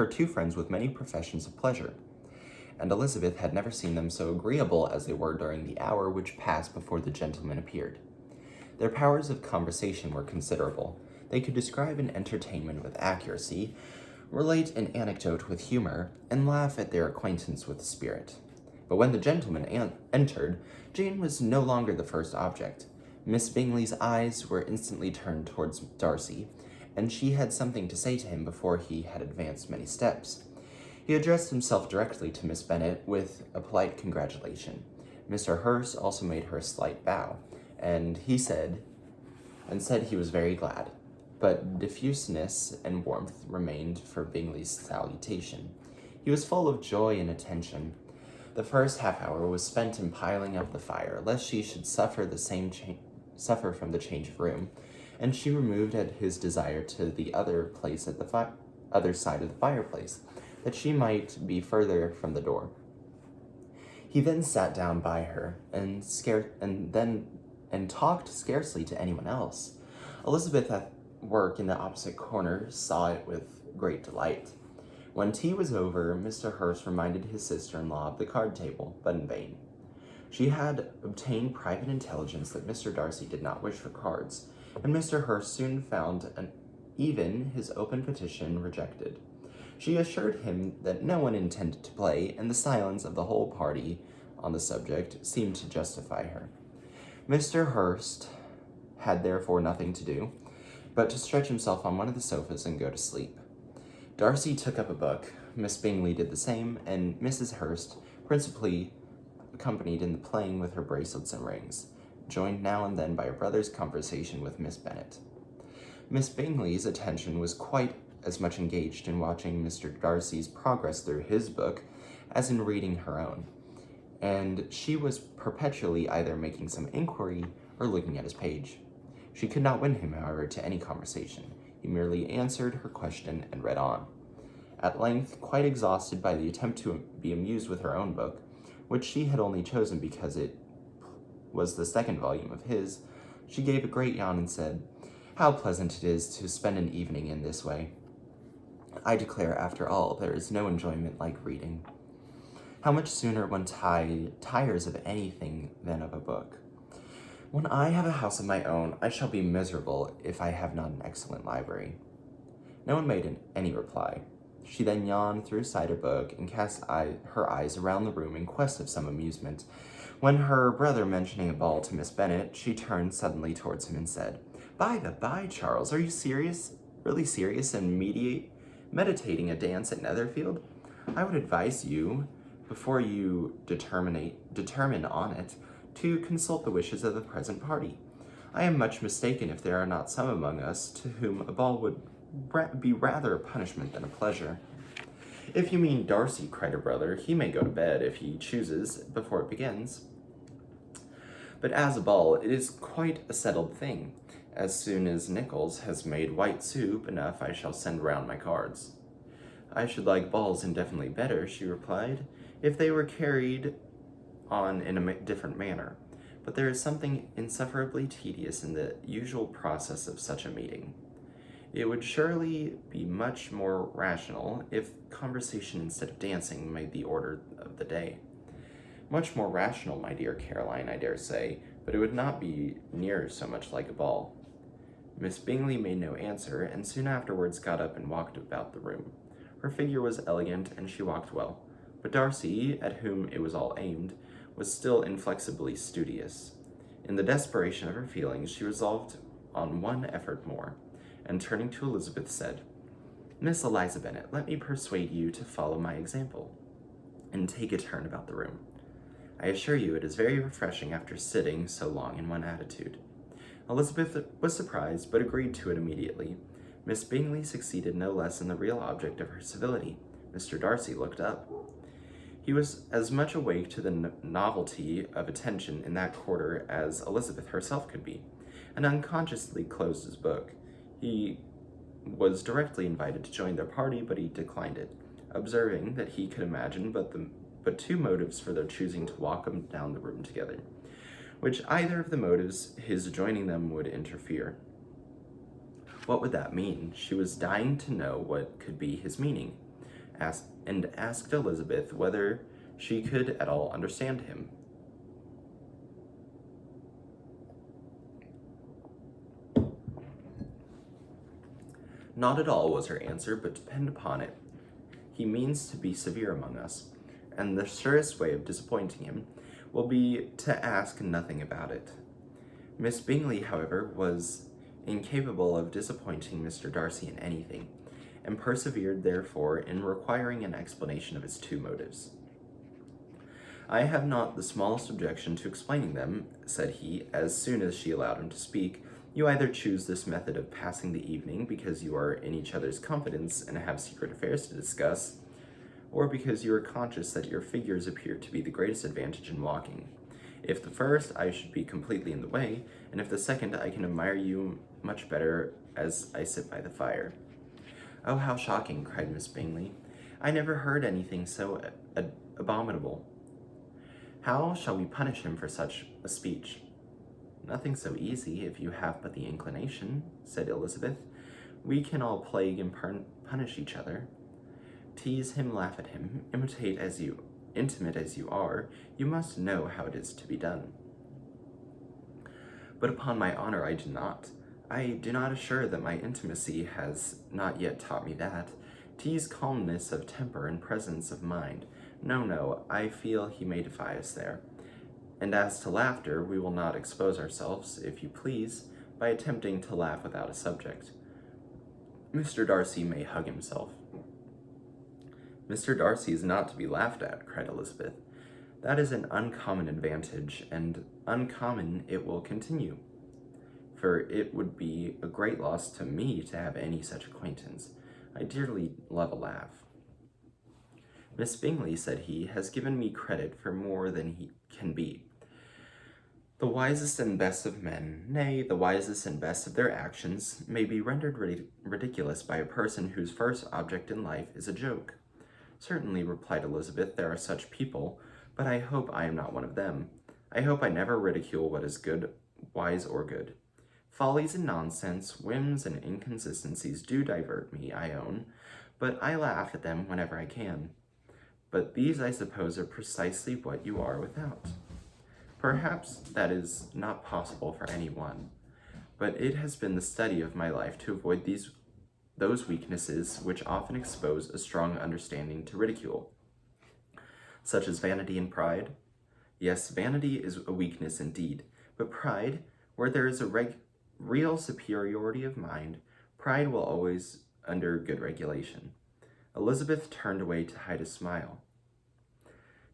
two friends with many professions of pleasure. And Elizabeth had never seen them so agreeable as they were during the hour which passed before the gentlemen appeared. Their powers of conversation were considerable. They could describe an entertainment with accuracy, relate an anecdote with humor, and laugh at their acquaintance with spirit. But when the gentlemen entered, Jane was no longer the first object. Miss Bingley's eyes were instantly turned towards Darcy, and she had something to say to him before he had advanced many steps. He addressed himself directly to Miss Bennet with a polite congratulation. Mr. Hurst also made her a slight bow, and said he was very glad, but diffuseness and warmth remained for Bingley's salutation. He was full of joy and attention. The first half-hour was spent in piling up the fire, lest she should suffer from the change of room, and she removed at his desire to the other place at the other side of the fireplace, that she might be further from the door. He then sat down by her, and talked scarcely to anyone else. Elizabeth, at work in the opposite corner, saw it with great delight. When tea was over, Mr. Hurst reminded his sister-in-law of the card table, but in vain. She had obtained private intelligence that Mr. Darcy did not wish for cards, and Mr. Hurst soon found even his open petition rejected. She assured him that no one intended to play, and the silence of the whole party on the subject seemed to justify her. Mr. Hurst had therefore nothing to do but to stretch himself on one of the sofas and go to sleep. Darcy took up a book, Miss Bingley did the same, and Mrs. Hurst, principally accompanied in the playing with her bracelets and rings, joined now and then by her brother's conversation with Miss Bennet. Miss Bingley's attention was quite as much engaged in watching Mr. Darcy's progress through his book as in reading her own, and she was perpetually either making some inquiry or looking at his page. She could not win him, however, to any conversation. He merely answered her question and read on. At length, quite exhausted by the attempt to be amused with her own book, which she had only chosen because it was the second volume of his, she gave a great yawn and said, "How pleasant it is to spend an evening in this way. I declare, after all, there is no enjoyment like reading. How much sooner one tires of anything than of a book. When I have a house of my own, I shall be miserable if I have not an excellent library." No one made any reply. She then yawned, threw aside her book, and cast her eyes around the room in quest of some amusement. When her brother mentioning a ball to Miss Bennet, she turned suddenly towards him and said, "By the by, Charles, are you really serious, and meditating a dance at Netherfield? I would advise you, before you determine on it, to consult the wishes of the present party. I am much mistaken if there are not some among us to whom a ball would be rather a punishment than a pleasure." "If you mean Darcy," cried her brother, "he may go to bed, if he chooses, before it begins. But as a ball, it is quite a settled thing. As soon as Nichols has made white soup enough, I shall send round my cards." "I should like balls indefinitely better," she replied, "if they were carried on in a different manner. But there is something insufferably tedious in the usual process of such a meeting. It would surely be much more rational if conversation instead of dancing made the order of the day." "Much more rational, my dear Caroline, I dare say, but it would not be near so much like a ball." Miss Bingley made no answer, and soon afterwards got up and walked about the room. Her figure was elegant, and she walked well, but Darcy, at whom it was all aimed, was still inflexibly studious. In the desperation of her feelings, she resolved on one effort more, and turning to Elizabeth, said, "Miss Eliza Bennet, let me persuade you to follow my example, and take a turn about the room. I assure you it is very refreshing after sitting so long in one attitude." Elizabeth was surprised, but agreed to it immediately. Miss Bingley succeeded no less in the real object of her civility. Mr. Darcy looked up. He was as much awake to the novelty of attention in that quarter as Elizabeth herself could be, and unconsciously closed his book. He was directly invited to join their party, but he declined it, observing that he could imagine but two motives for their choosing to walk down the room together, which either of the motives his joining them would interfere. What would that mean? She was dying to know what could be his meaning, and asked Elizabeth whether she could at all understand him. "Not at all," was her answer, "but depend upon it, he means to be severe among us, and the surest way of disappointing him will be to ask nothing about it." Miss Bingley, however, was incapable of disappointing Mr. Darcy in anything, and persevered, therefore, in requiring an explanation of his two motives. "I have not the smallest objection to explaining them," said he, as soon as she allowed him to speak. "You either choose this method of passing the evening because you are in each other's confidence and have secret affairs to discuss, or because you are conscious that your figures appear to be the greatest advantage in walking. If the first, I should be completely in the way, and if the second, I can admire you much better as I sit by the fire." "Oh, how shocking!" cried Miss Bingley. "I never heard anything so abominable. How shall we punish him for such a speech?" "Nothing so easy, if you have but the inclination," said Elizabeth. "We can all plague and punish each other. Tease him, laugh at him, intimate as you are, you must know how it is to be done." "But upon my honor, I do not. I do not assure that my intimacy has not yet taught me that. Tease calmness of temper and presence of mind. No, I feel he may defy us there. And as to laughter, we will not expose ourselves, if you please, by attempting to laugh without a subject. Mr. Darcy may hug himself." "Mr. Darcy is not to be laughed at," cried Elizabeth. "That is an uncommon advantage, and uncommon it will continue. for it would be a great loss to me to have any such acquaintance. I dearly love a laugh. Miss Bingley, said he, has given me credit for more than he can be. The wisest and best of men, nay, the wisest and best of their actions, may be rendered ridiculous by a person whose first object in life is a joke. Certainly, replied Elizabeth, there are such people, but I hope I am not one of them. I hope I never ridicule what is good, wise or good. Follies and nonsense, whims and inconsistencies do divert me, I own, but I laugh at them whenever I can. But these, I suppose, are precisely what you are without. Perhaps that is not possible for any one, but it has been the study of my life to avoid those weaknesses which often expose a strong understanding to ridicule, such as vanity and pride. Yes, vanity is a weakness indeed, but pride, where there is a real superiority of mind, pride will always under good regulation. Elizabeth turned away to hide a smile.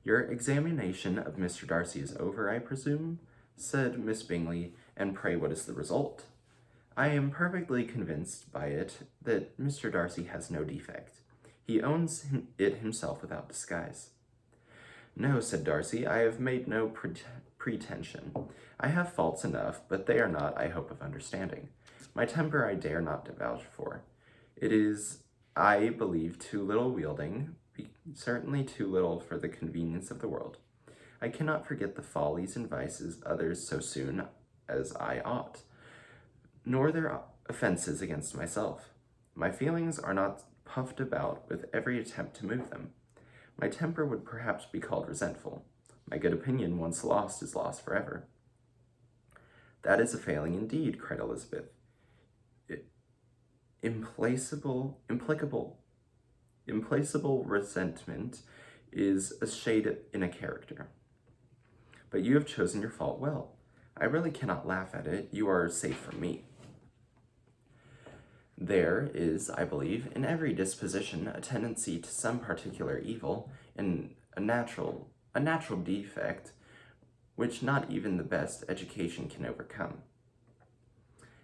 Your examination of Mr. Darcy is over, I presume, said Miss Bingley, and pray what is the result? I am perfectly convinced by it that Mr. Darcy has no defect. He owns it himself without disguise. No, said Darcy, I have made no pretension. I have faults enough, but they are not, I hope, of understanding. My temper I dare not vouch for. It is, I believe, too little wielding, certainly too little for the convenience of the world. I cannot forget the follies and vices others so soon as I ought, nor their offenses against myself. My feelings are not puffed about with every attempt to move them. My temper would perhaps be called resentful. My good opinion, once lost, is lost forever. That is a failing indeed, cried Elizabeth. Implacable resentment is a shade in a character. But you have chosen your fault well. I really cannot laugh at it. You are safe from me. There is, I believe, in every disposition a tendency to some particular evil, and a natural defect which not even the best education can overcome.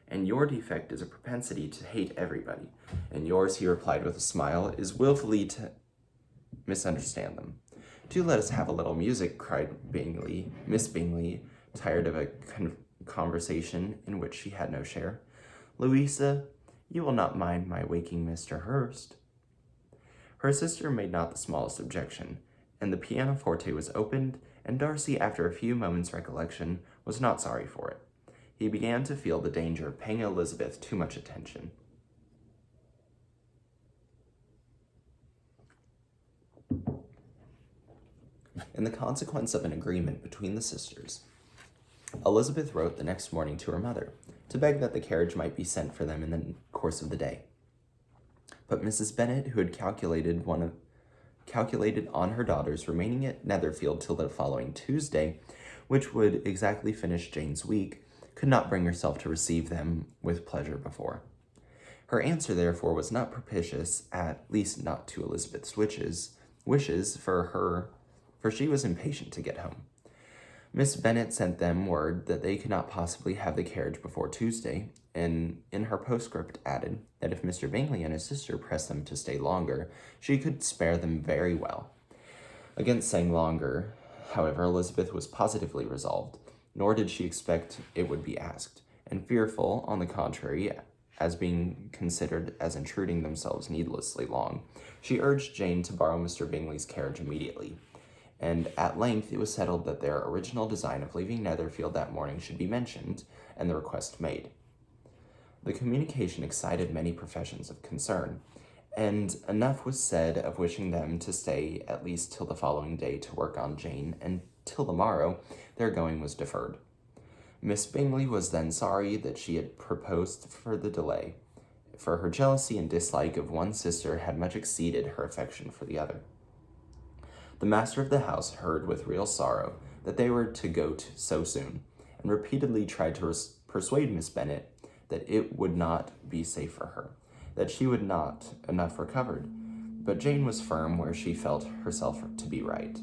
And your defect is a propensity to hate everybody, and yours, he replied with a smile, is willfully to misunderstand them. Do let us have a little music, cried Miss Bingley, tired of a conversation in which she had no share. Louisa, you will not mind my waking Mr. Hurst. Her sister made not the smallest objection, and the pianoforte was opened, and Darcy, after a few moments' recollection, was not sorry for it. He began to feel the danger of paying Elizabeth too much attention. In the consequence of an agreement between the sisters, Elizabeth wrote the next morning to her mother to beg that the carriage might be sent for them in the course of the day. But Mrs. Bennet, who had calculated on her daughters remaining at Netherfield till the following Tuesday, which would exactly finish Jane's week, could not bring herself to receive them with pleasure before. Her answer, therefore, was not propitious, at least not to Elizabeth's wishes for she was impatient to get home. Miss Bennet sent them word that they could not possibly have the carriage before Tuesday, and in her postscript added that if Mr. Bingley and his sister pressed them to stay longer, she could spare them very well. Against staying longer, however, Elizabeth was positively resolved, nor did she expect it would be asked, and fearful, on the contrary, as being considered as intruding themselves needlessly long, she urged Jane to borrow Mr. Bingley's carriage immediately, and at length it was settled that their original design of leaving Netherfield that morning should be mentioned, and the request made. The communication excited many professions of concern, and enough was said of wishing them to stay at least till the following day to work on Jane, and till the morrow their going was deferred. Miss Bingley was then sorry that she had proposed for the delay, for her jealousy and dislike of one sister had much exceeded her affection for the other. The master of the house heard with real sorrow that they were to go so soon, and repeatedly tried to persuade Miss Bennet that it would not be safe for her, that she would not enough recovered, but Jane was firm where she felt herself to be right.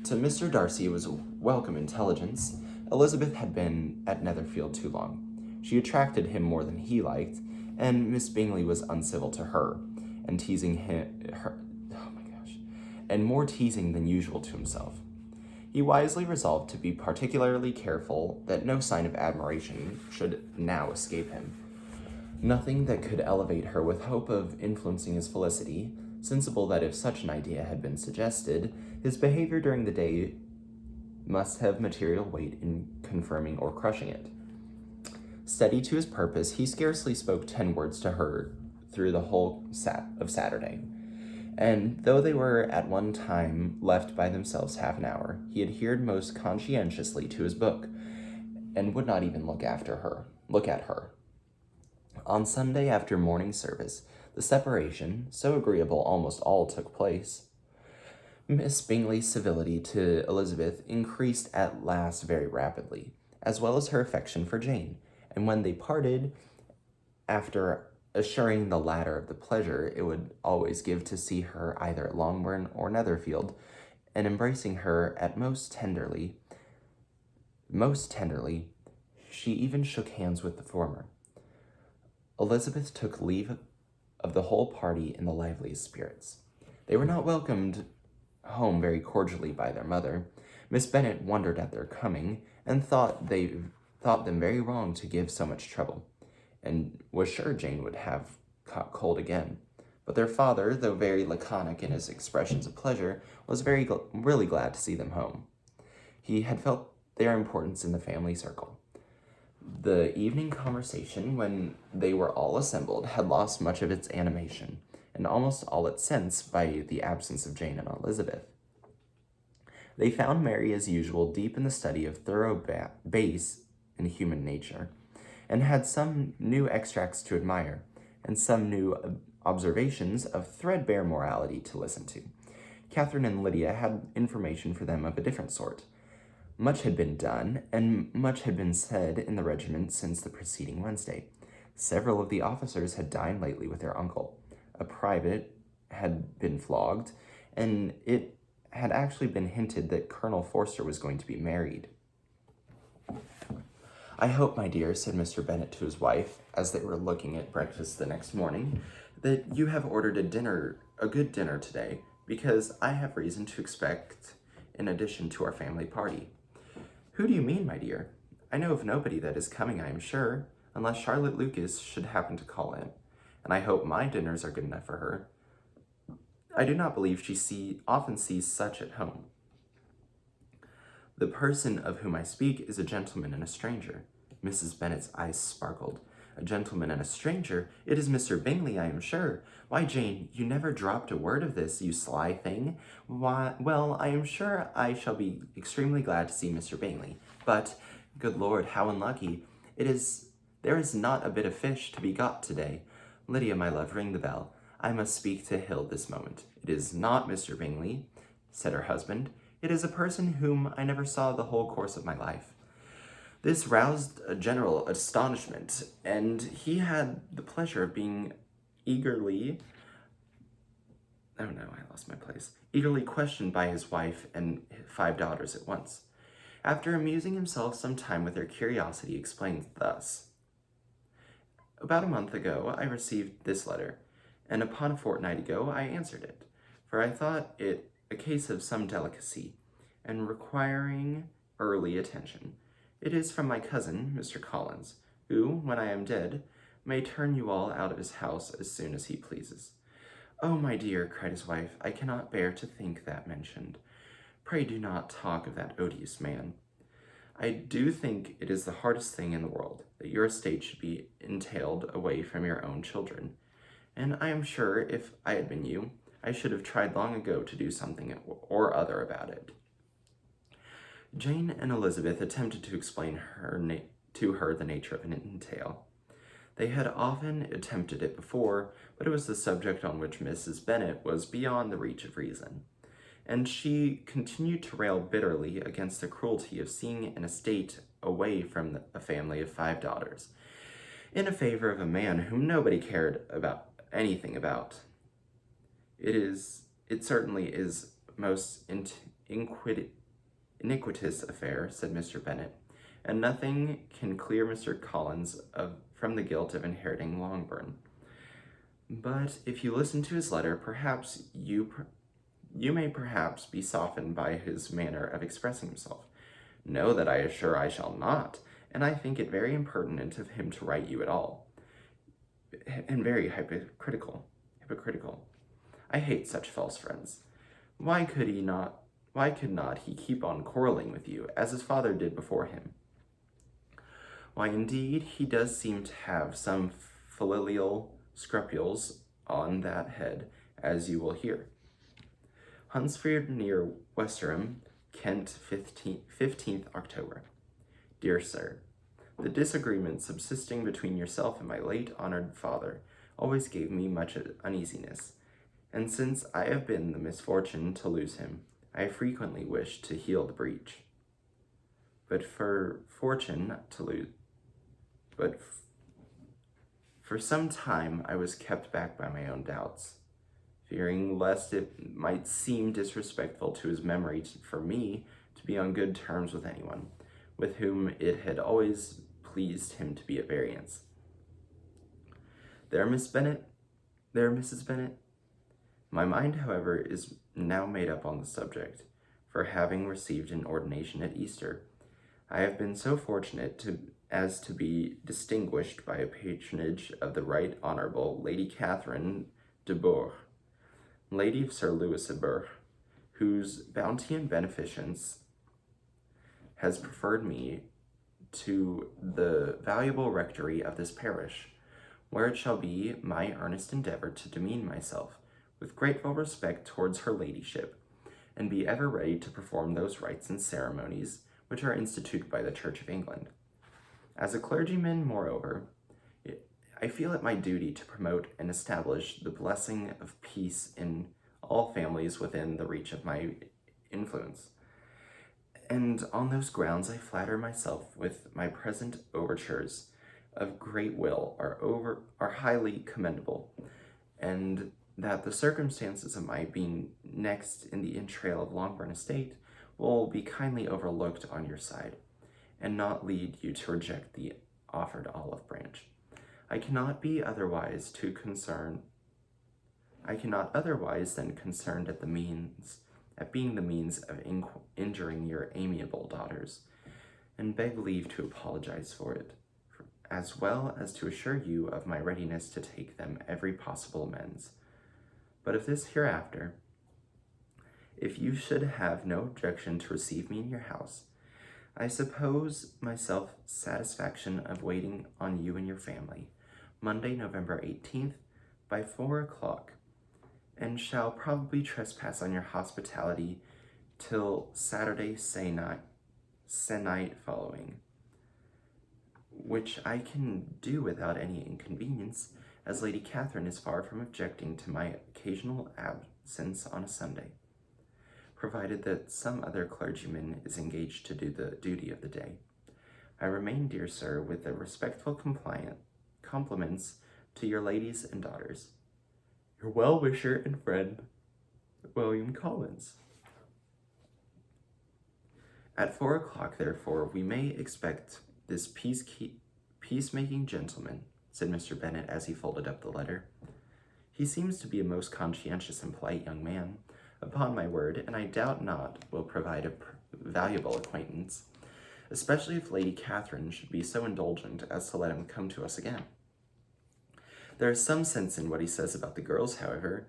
To Mr. Darcy it was a welcome intelligence. Elizabeth had been at Netherfield too long. She attracted him more than he liked, and Miss Bingley was uncivil to her, and and more teasing than usual to himself. He wisely resolved to be particularly careful that no sign of admiration should now escape him. Nothing that could elevate her with hope of influencing his felicity, sensible that if such an idea had been suggested, his behavior during the day must have material weight in confirming or crushing it. Steady to his purpose, he scarcely spoke 10 words to her through the whole of Saturday. And though they were at one time left by themselves half an hour, he adhered most conscientiously to his book, and would not even look at her. On Sunday after morning service, the separation, so agreeable almost all took place. Miss Bingley's civility to Elizabeth increased at last very rapidly, as well as her affection for Jane, and when they parted, after assuring the latter of the pleasure it would always give to see her either at Longbourn or Netherfield, and embracing her at most tenderly, she even shook hands with the former. Elizabeth took leave of the whole party in the liveliest spirits. They were not welcomed home very cordially by their mother. Miss Bennet wondered at their coming, and thought them very wrong to give so much trouble, and was sure Jane would have caught cold again. But their father, though very laconic in his expressions of pleasure, was really glad to see them home. He had felt their importance in the family circle. The evening conversation, when they were all assembled, had lost much of its animation, and almost all its sense, by the absence of Jane and Elizabeth. They found Mary, as usual, deep in the study of thorough base in human nature, and had some new extracts to admire, and some new observations of threadbare morality to listen to. Catherine and Lydia had information for them of a different sort. Much had been done, and much had been said in the regiment since the preceding Wednesday. Several of the officers had dined lately with their uncle. A private had been flogged, and it had actually been hinted that Colonel Forster was going to be married. "I hope, my dear," said Mr. Bennet to his wife, as they were looking at breakfast the next morning, "that you have ordered a good dinner today, because I have reason to expect in addition to our family party." "Who do you mean, my dear? I know of nobody that is coming, I am sure, unless Charlotte Lucas should happen to call in, and I hope my dinners are good enough for her. I do not believe she often sees such at home." "The person of whom I speak is a gentleman and a stranger." Mrs. Bennet's eyes sparkled. "A gentleman and a stranger? It is Mr. Bingley, I am sure. Why, Jane, you never dropped a word of this, you sly thing. Why, well, I am sure I shall be extremely glad to see Mr. Bingley. But, good Lord, how unlucky. There is not a bit of fish to be got today. Lydia, my love, ring the bell. I must speak to Hill this moment." "It is not Mr. Bingley," said her husband. "It is a person whom I never saw the whole course of my life." This roused a general astonishment, and he had the pleasure of being eagerly questioned by his wife and 5 daughters at once. After amusing himself some time with their curiosity, he explained thus: "About a month ago I received this letter, and upon a fortnight ago I answered it, for I thought it a case of some delicacy, and requiring early attention. It is from my cousin, Mr. Collins, who, when I am dead, may turn you all out of his house as soon as he pleases." "Oh, my dear," cried his wife, "I cannot bear to think that mentioned. Pray do not talk of that odious man. I do think it is the hardest thing in the world, that your estate should be entailed away from your own children, and I am sure, if I had been you, I should have tried long ago to do something or other about it." Jane and Elizabeth attempted to explain to her the nature of an entail. They had often attempted it before, but it was the subject on which Mrs. Bennet was beyond the reach of reason, and she continued to rail bitterly against the cruelty of seeing an estate away from a family of 5 daughters, in a favor of a man whom nobody cared anything about. It certainly is most iniquitous affair," said Mr. Bennet, and nothing can clear Mr. Collins from the guilt of inheriting Longbourn. But if you listen to his letter, perhaps you may perhaps be softened by his manner of expressing himself. Know that I assure I shall not, and I think it very impertinent of him to write you at all, and very hypocritical. I hate such false friends. Why could not he keep on quarreling with you, as his father did before him? Why, indeed, he does seem to have some filial scruples on that head, as you will hear. Hunsford, near Westerham, Kent, 15th October. Dear Sir, the disagreement subsisting between yourself and my late honored father always gave me much uneasiness, and since I have been the misfortune to lose him, I have frequently wished to heal the breach. But for some time I was kept back by my own doubts, fearing lest it might seem disrespectful to his memory for me to be on good terms with anyone, with whom it had always pleased him to be at variance. There, Mrs. Bennet. My mind, however, is now made up on the subject, for having received an ordination at Easter, I have been so fortunate as to be distinguished by a patronage of the Right Honourable Lady Catherine de Bourgh, Lady of Sir Lewis of Bourgh, whose bounty and beneficence has preferred me to the valuable rectory of this parish, where it shall be my earnest endeavour to demean myself with grateful respect towards her ladyship, and be ever ready to perform those rites and ceremonies which are instituted by the Church of England. As a clergyman, moreover, I feel it my duty to promote and establish the blessing of peace in all families within the reach of my influence. And on those grounds I flatter myself with my present overtures of great will are highly commendable, and that the circumstances of my being next in the entrail of Longbourn estate will be kindly overlooked on your side, and not lead you to reject the offered olive branch. I cannot be otherwise than concerned at being the means of injuring your amiable daughters, and beg leave to apologize for it, as well as to assure you of my readiness to take them every possible amends. But of this hereafter, if you should have no objection to receive me in your house, I suppose myself satisfaction of waiting on you and your family, Monday, November 18th, by 4 o'clock, and shall probably trespass on your hospitality till Saturday se'nnight following, which I can do without any inconvenience, as Lady Catherine is far from objecting to my occasional absence on a Sunday, provided that some other clergyman is engaged to do the duty of the day. I remain, dear sir, with the respectful compliments to your ladies and daughters. Your well-wisher and friend, William Collins. At 4 o'clock, therefore, we may expect this peacemaking gentleman, said Mr. Bennet as he folded up the letter. He seems to be a most conscientious and polite young man, upon my word, and I doubt not will provide a valuable acquaintance, especially if Lady Catherine should be so indulgent as to let him come to us again. There is some sense in what he says about the girls, however,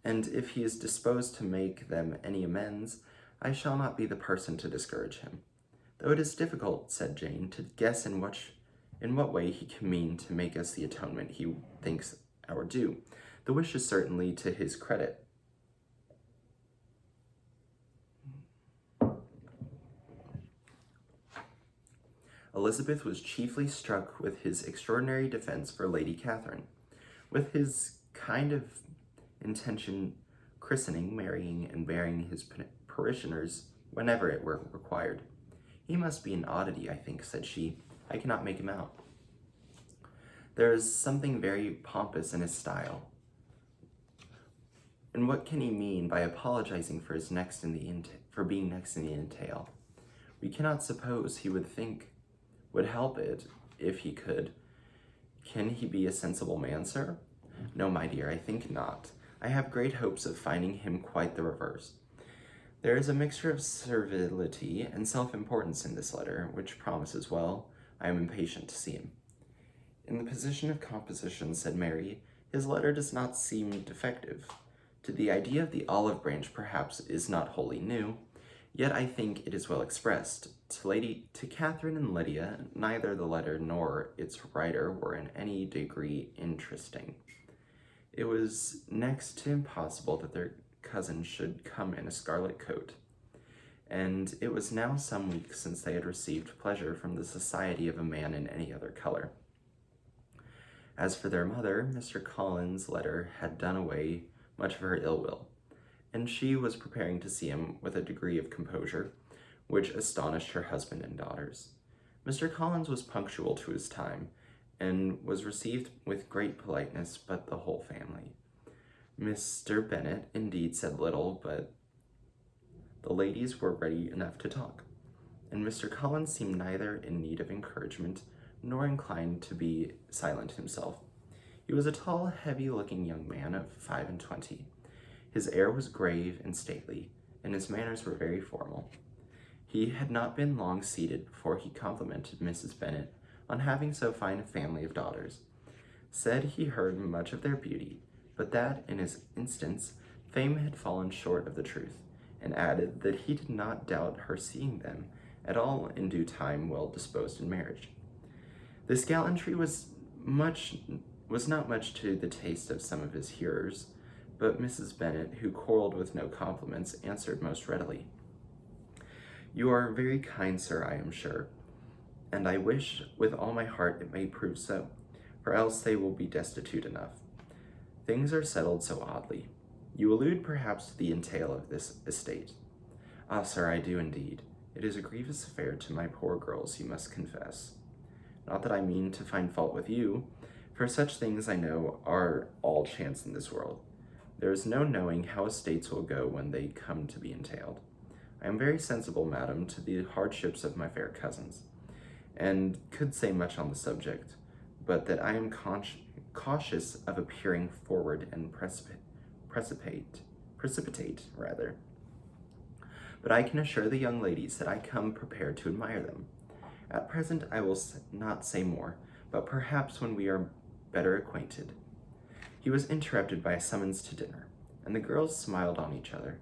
and if he is disposed to make them any amends, I shall not be the person to discourage him. Though it is difficult, said Jane, to guess in what way he can mean to make us the atonement he thinks our due. The wish is certainly to his credit. Elizabeth was chiefly struck with his extraordinary defense for Lady Catherine, with his kind of intention christening, marrying, and burying his parishioners whenever it were required. He must be an oddity, I think, said she. I cannot make him out. There is something very pompous in his style. And what can he mean by apologizing for being next in the entail? We cannot suppose he would think would help it if he could. Can he be a sensible man, sir? No, my dear, I think not. I have great hopes of finding him quite the reverse. There is a mixture of servility and self-importance in this letter, which promises well. I am impatient to see him. In the position of composition, said Mary, his letter does not seem defective. To the idea of the olive branch perhaps is not wholly new, yet I think it is well expressed. To Catherine and Lydia, neither the letter nor its writer were in any degree interesting. It was next to impossible that their cousin should come in a scarlet coat, and it was now some weeks since they had received pleasure from the society of a man in any other color. As for their mother, Mr. Collins' letter had done away much of her ill will, and she was preparing to see him with a degree of composure which astonished her husband and daughters. Mr. Collins was punctual to his time, and was received with great politeness by the whole family. Mr. Bennet indeed said little, but the ladies were ready enough to talk, and Mr. Collins seemed neither in need of encouragement nor inclined to be silent himself. He was a tall, heavy-looking young man of 25. His air was grave and stately, and his manners were very formal. He had not been long seated before he complimented Mrs. Bennet on having so fine a family of daughters, said he heard much of their beauty, but that, in his instance, fame had fallen short of the truth, and added that he did not doubt her seeing them at all in due time well disposed in marriage. This gallantry was not much to the taste of some of his hearers, but Mrs. Bennet, who quarreled with no compliments, answered most readily. You are very kind, sir, I am sure, and I wish with all my heart it may prove so, for else they will be destitute enough. Things are settled so oddly. You allude perhaps to the entail of this estate. Ah, sir, I do indeed. It is a grievous affair to my poor girls, you must confess. Not that I mean to find fault with you, for such things I know are all chance in this world. There is no knowing how estates will go when they come to be entailed. I am very sensible, madam, to the hardships of my fair cousins, and could say much on the subject, but that I am cautious of appearing forward and precipitate. But I can assure the young ladies that I come prepared to admire them. At present I will not say more, but perhaps when we are better acquainted. He was interrupted by a summons to dinner, and the girls smiled on each other.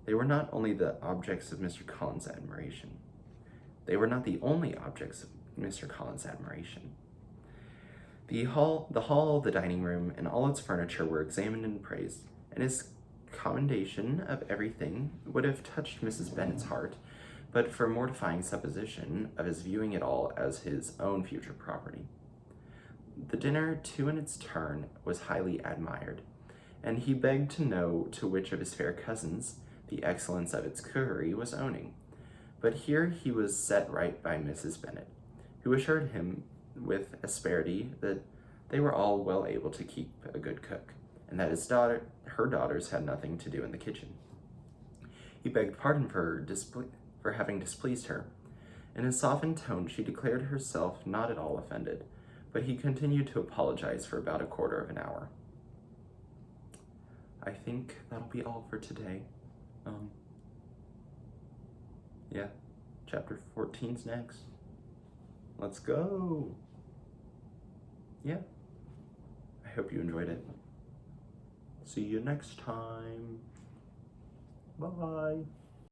They were not only the objects of Mr. Collins' admiration. They were not the only objects of Mr. Collins' admiration. The hall, the dining room, and all its furniture were examined and praised, and his commendation of everything would have touched Mrs. Bennet's heart, but for mortifying supposition of his viewing it all as his own future property. The dinner, too, in its turn, was highly admired, and he begged to know to which of his fair cousins the excellence of its cookery was owing. But here he was set right by Mrs. Bennet, who assured him with asperity that they were all well able to keep a good cook, and that her daughters had nothing to do in the kitchen. He begged pardon for having displeased her. In a softened tone she declared herself not at all offended, but he continued to apologize for about a quarter of an hour. I think that'll be all for today. Yeah, chapter 14's next. Let's go. Yeah, I hope you enjoyed it. See you next time. Bye.